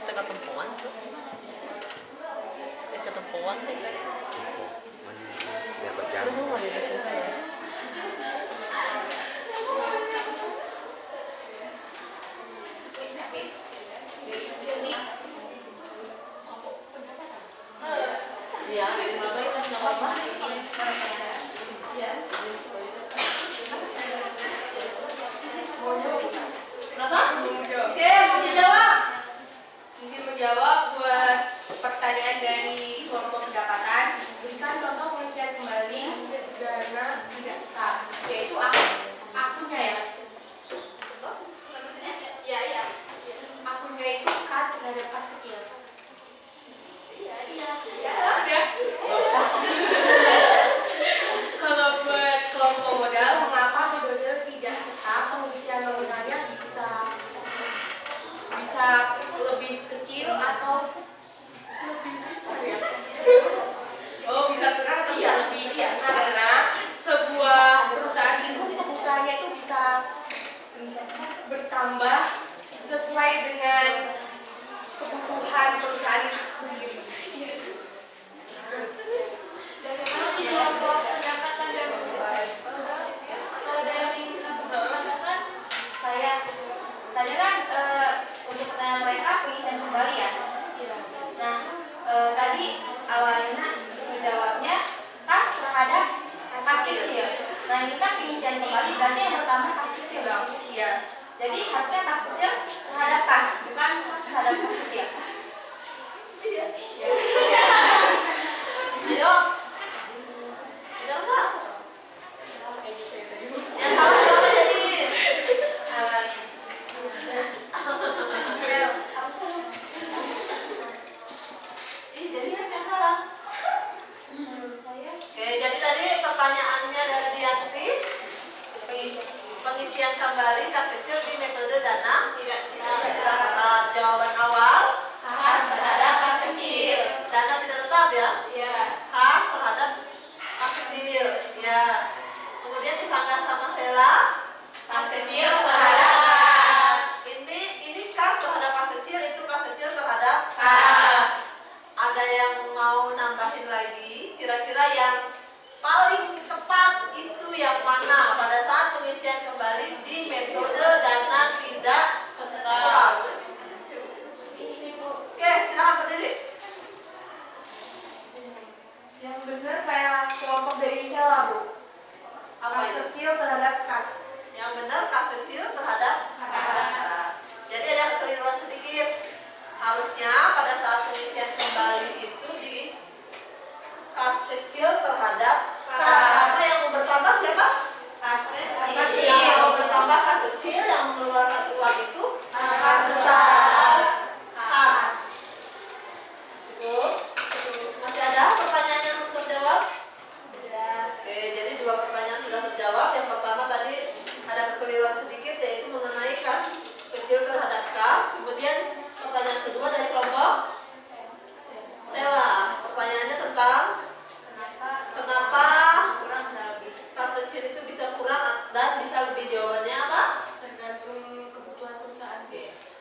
Tengah tempuan tuh. Ketempuan deh. Biar berjalan. Lu mau di dosen saya? Iya, nggak apa-apa. Kenapa? Oke, mau dijawab. Izin menjawab buat pertanyaan dari kelompok pendapatan. Berikan contoh pengisian kembali dana tidak tetap, yaitu akunnya ya. Maksudnya? Ya. Akunnya itu kas terhadap kas kecil. Iya. Ya. Kalau buat kelompok modal, mengapa metode tidak tetap pengisian nominalnya bisa lebih kecil atau lebih besar ya? Oh, bisa kurang atau bisa lebih? Iya, karena sebuah perusahaan itu kebutuhannya itu bisa bertambah sesuai dengan kebutuhan perusahaan itu sendiri. Bagaimana tuh kelompok pendapatan dan atau dari pendapatan? Saya tadi kan untuk pertanyaan mereka pengisian kembali ya. Nah tadi awalnya dijawabnya kas terhadap kas kecil. Nah ini kan pengisian kembali berarti yang pertama kas kecil dong. Iya. Jadi harusnya kas kecil terhadap kas, bukan kas terhadap kas kecil. Ayo. Udah enggak? Yang salah siapa jadi? Jadi siapa yang salah? Oke, jadi tadi pertanyaannya dari Dianti, pengisian kembali kas kecil di metode dana Tidak. tidak tetap. Jawaban awal, Kas terhadap kas kecil. dana tidak tetap ya, Iya. kas terhadap kas kecil ya. Kemudian disanggah sama Sela, Kas kecil terhadap kas. ini kas terhadap kas kecil, itu kas kecil terhadap Kas. Ada yang mau nambahin lagi? Kira-kira yang paling tepat itu yang mana pada saat pengisian kembali di metode dana tidak tetap? Oke, silakan berdiri. Yang benar kayak kelompok dari Sela, Bu. Apa Kas itu? kecil terhadap kas. Yang benar kas kecil terhadap kas. Jadi ada kekeliruan sedikit. Harusnya pada saat pengisian kembali itu di kas kecil terhadap kas. Karena yang mau bertambah siapa? Kas kecil. Yang mau bertambah kas kecil, yang mengeluarkan uang itu kas besar. Kas. Cukup? Masih ada pertanyaan yang belum terjawab? Oke, jadi 2 pertanyaan sudah terjawab. Yang pertama tadi ada kekeliruan sedikit, yaitu mengenai kas kecil terhadap kas. Kemudian pertanyaan kedua dari kelompok Sela. Pertanyaannya tentang kenapa Kurang bisa lebih. kas kecil itu bisa kurang dan bisa lebih. Jawabannya apa? Tergantung kebutuhan perusahaan.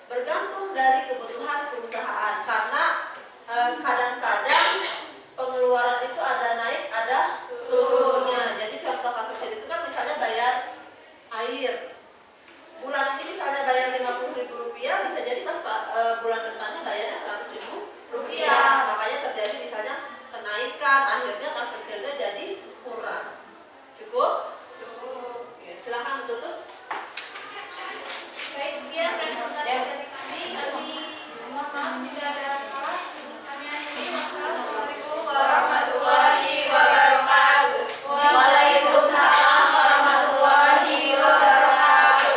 Bergantung dari kebutuhan perusahaan. Karena kadang-kadang pengeluaran itu ada naik, ada turunnya. Jadi contoh kas kecil itu kan misalnya bayar air. Bulan ini misalnya bayar Rp50.000, bisa jadi pas bulan depannya bayarnya Rp100.000. Makanya terjadi misalnya kenaikan, akhirnya kas kecilnya jadi kurang. Cukup? Oke, silakan tutup. Baik, sekian presentasi dari kami. Kami mohon maaf jika ada salah. Kami akhiri. Wassalamualaikum warahmatullahi wabarakatuh. Waalaikumsalam warahmatullahi wabarakatuh.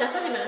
Dasar di mana?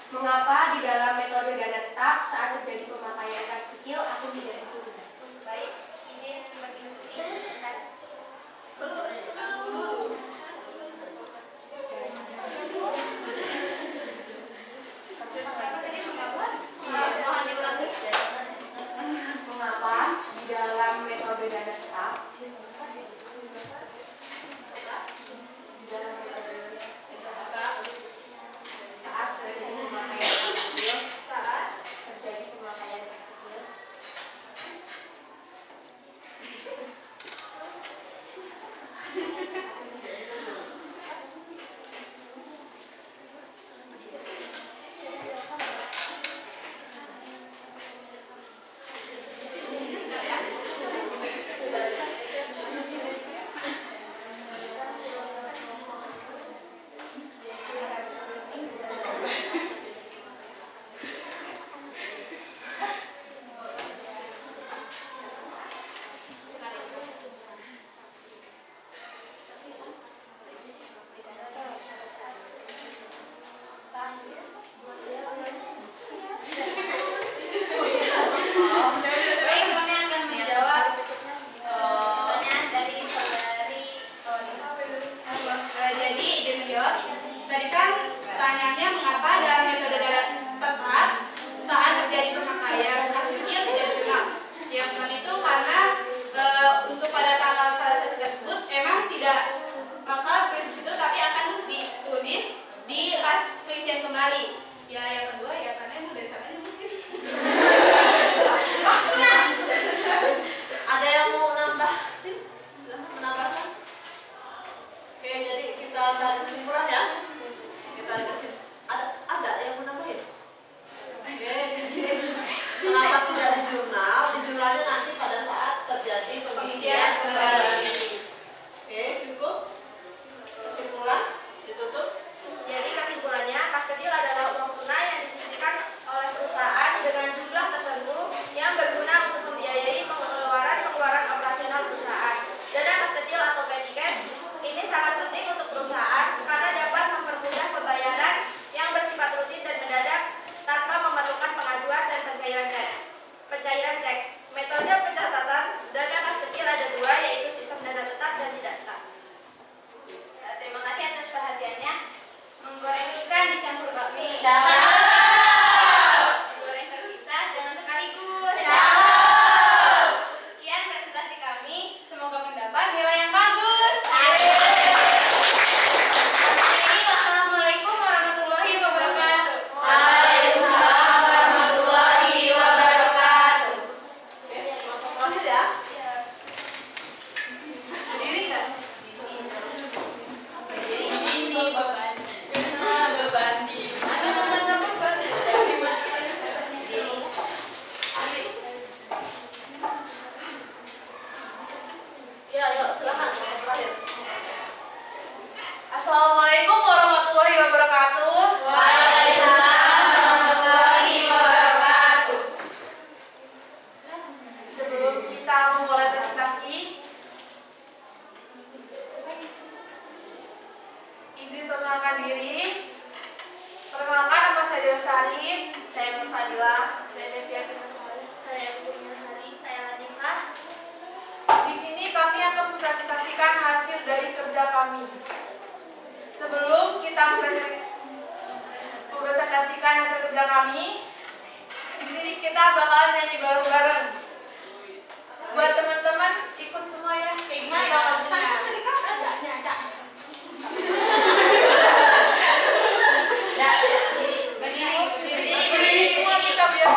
Mengapa di dalam metode dana tetap saat terjadi pemakaian Jos. Tadi kan pertanyaannya mengapa dalam metode dana tetap saat terjadi pemakaian kas kecil tidak dikenal. Yang pertama itu karena untuk pada tanggal transaksi tersebut emang tidak bakal di situ, tapi akan ditulis di kas pengisian kembali. Ya yang kedua ya karena emang dari sananya mungkin. Ada yang mau nambahin? Menambahkan? Oke, jadi kita tarik kesimpulan ya. Kita tarik kesimpulan. Ada yang mau nambahin? Oke, jadi kenapa tidak di jurnal? Di jurnalnya nanti pada saat terjadi pengisian kembali. Oke, cukup. Kesimpulan ditutup. Jadi kesimpulannya, kas kecil adalah uang tunai yang disisihkan oleh perusahaan dengan jumlah tertentu yang berguna untuk membiayai pengeluaran operasional perusahaan. Dana kas kecil atau petty cash ini sangat penting untuk perusahaan karena dapat mempermudah pembayaran yang bersifat rutin dan mendadak tanpa memerlukan pengajuan dan pencairan cek. Metode pencatatan dana kas kecil ada dua, yaitu sistem dana tetap dan tidak tetap. Terima kasih atas perhatiannya. Menggoreng ikan dicampur bakmi. Goreng terpisah jangan sekaligus. Sekian presentasi kami. Semoga mendapat nilai yang bagus. Wassalamualaikum warahmatullahi wabarakatuh. Waalaikumsalam warahmatullahi wabarakatuh. Oke, kelompok terakhir ya. Berdiri nggak? Ya, yuk silakan kelompok terakhir. Assalamualaikum warahmatullahi wabarakatuh. Waalaikumsalam warahmatullahi wabarakatuh. Sebelum kita memulai presentasi, izin perkenalkan diri. Perkenalkan, nama saya Salim. Saya Fadila, saya Devia Pitasari, saya Kurnia Sari, saya Latifah. Di sini kami akan mempresentasikan hasil dari kerja kami. Sebelum kita mempresentasikan hasil kerja kami, di sini kita bakalan nyanyi bareng-bareng. Buat teman-teman ikut semua ya. Gimana lagunya? Berdiri semua kita biar.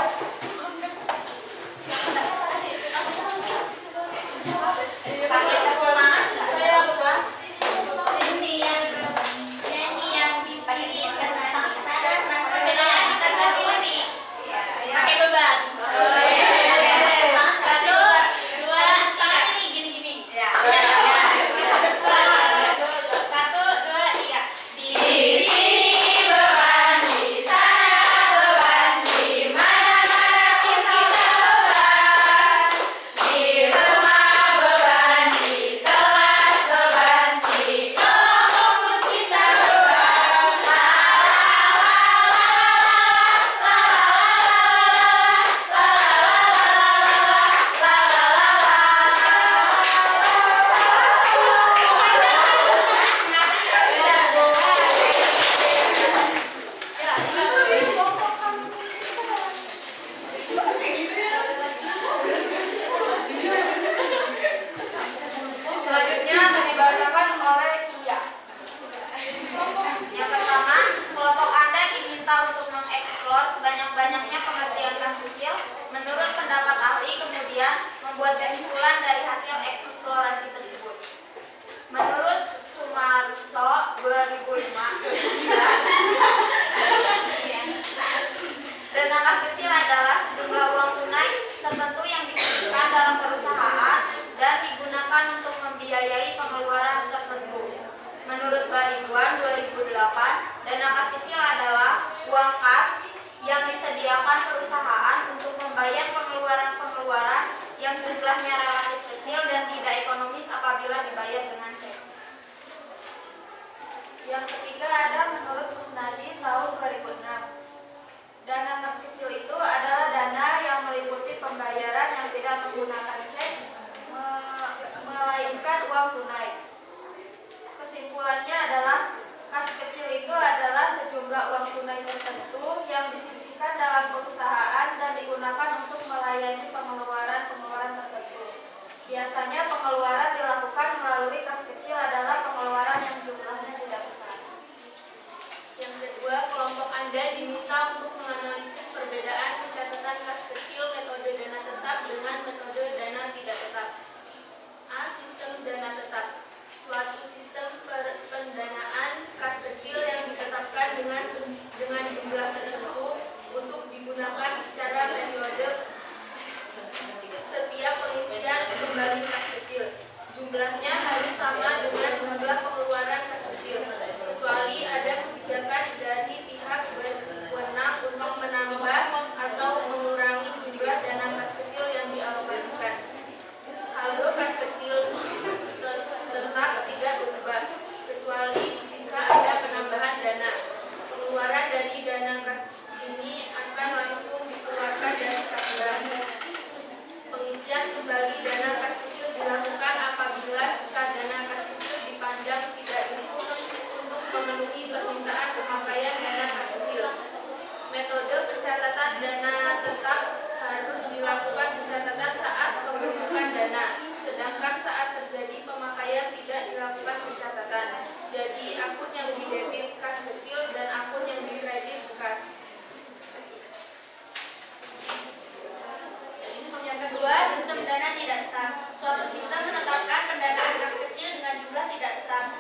Pakai tepuk tangan nggak? Saya lupa. Sini yang di sini saya kita bisa pilih nih. Pakai beban. Satu, dua, tiga. Ini gini-gini. Ya.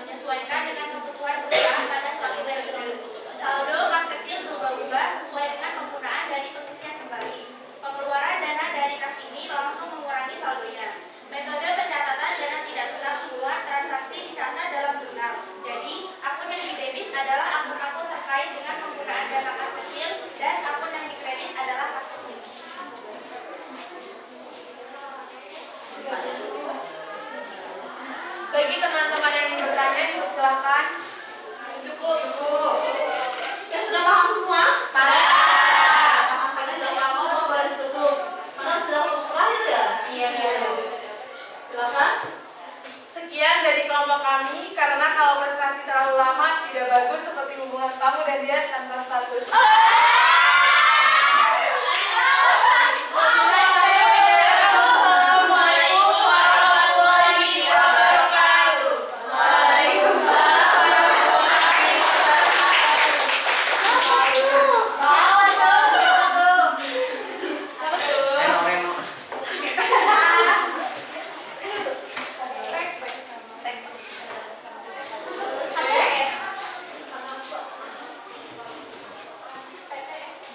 menyesuaikan dengan kebutuhan perusahaan pada suatu periode. Saldo kas kecil berubah-ubah sesuai dengan penggunaan dari pengisian kembali. Pengeluaran dana dari kas ini langsung mengurangi saldonya. Metode pencatatan dana tidak tetap semua transaksi dicatat dalam jurnal. Jadi, akun yang didebit adalah akun-akun terkait dengan penggunaan dana kas kecil dan akun yang dikredit adalah kas kecil. Bagi teman-teman yang ingin bertanya, dipersilahkan. Cukup. Ya sudah paham semua? Paham kalian sudah paham semua, boleh ditutup. Karena sudah kelompok terakhir ya? Iya, Bu. Silakan. Sekian dari kelompok kami, karena kalau prestasi terlalu lama tidak bagus seperti hubungan kamu dan dia tanpa status. Assalamualaikum warahmatullahi wabarakatuh.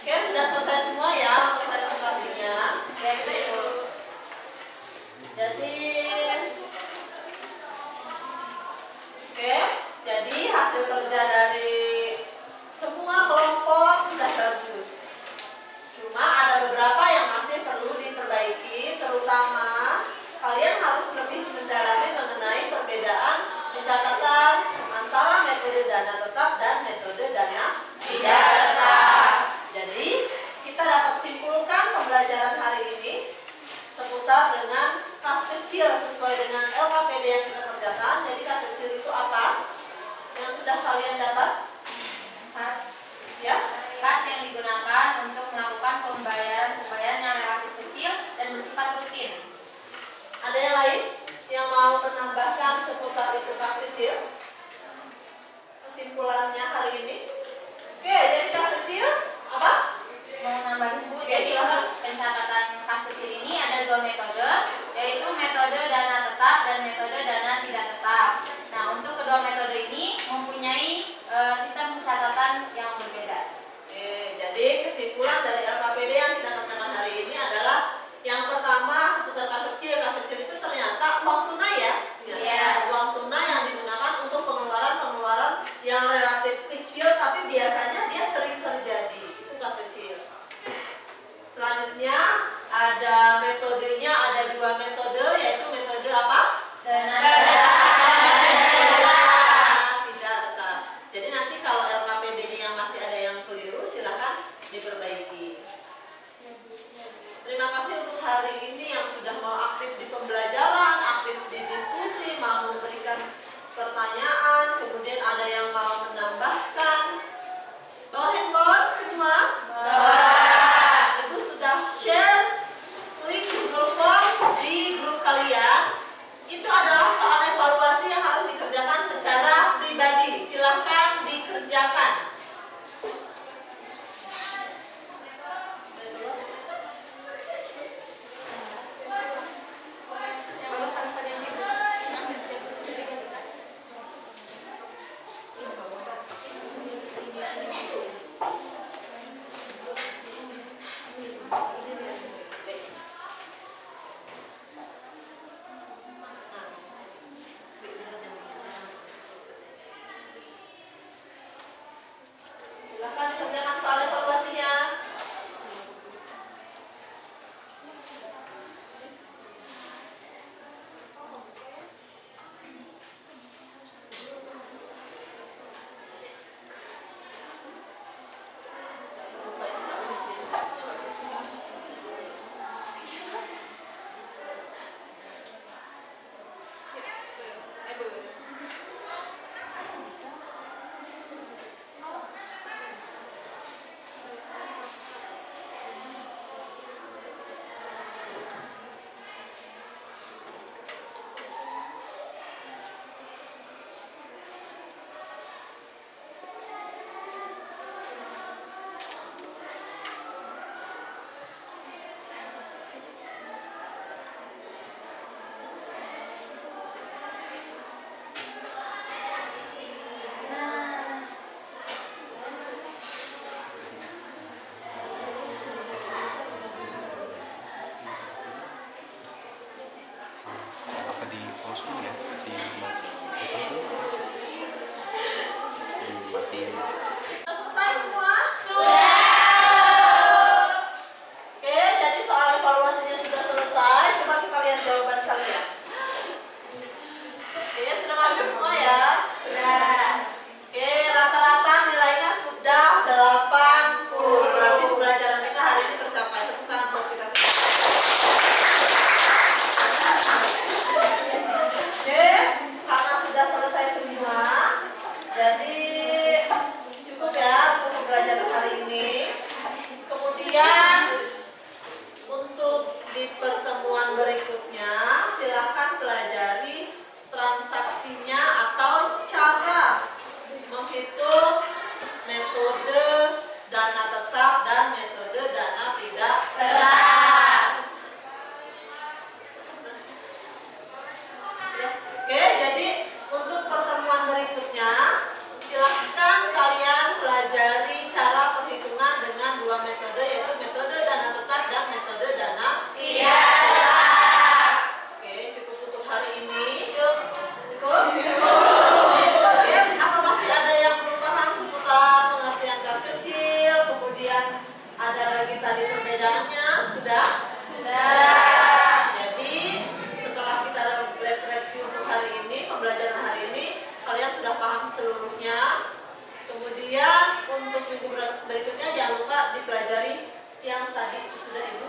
Oke, sudah selesai semua ya untuk presentasinya. Jadi hasil kerja dari semua kelompok sudah bagus. Cuma ada beberapa yang masih perlu diperbaiki, terutama kalian harus lebih mendalami mengenai perbedaan pencatatan antara metode dana tetap dan metode dana tidak tetap. Jadi kita dapat simpulkan pembelajaran hari ini seputar dengan kas kecil sesuai dengan LKPD yang kita kerjakan. Jadi kas kecil itu apa? Yang sudah kalian dapat? Kas. Ya? Kas yang digunakan untuk melakukan pembayaran yang relatif kecil dan bersifat rutin. Ada yang lain yang mau menambahkan seputar itu kas kecil? Kesimpulannya hari ini. Oke, jadi kas kecil apa? Mau nambahin, Bu, Oke, jadi silakan. untuk pencatatan kas kecil ini ada dua metode, yaitu metode dana tetap dan metode dana tidak tetap. Nah, untuk kedua metode ini mempunyai sistem pencatatan yang berbeda. Jadi kesimpulan dari LKPD yang kita kerjakan hari ini adalah yang pertama seputar kas kecil. Kas kecil itu ternyata uang tunai ya. Iya. Uang tunai yang digunakan untuk pengeluaran yang relatif kecil tapi biasanya dia sering terjadi. Itu kas kecil. Selanjutnya ada metodenya, ada dua metode, yaitu metode apa? Dana Tidak tetap. Jadi nanti kalau LKPD seluruhnya. Kemudian untuk minggu berikutnya jangan lupa dipelajari yang tadi sudah Ibu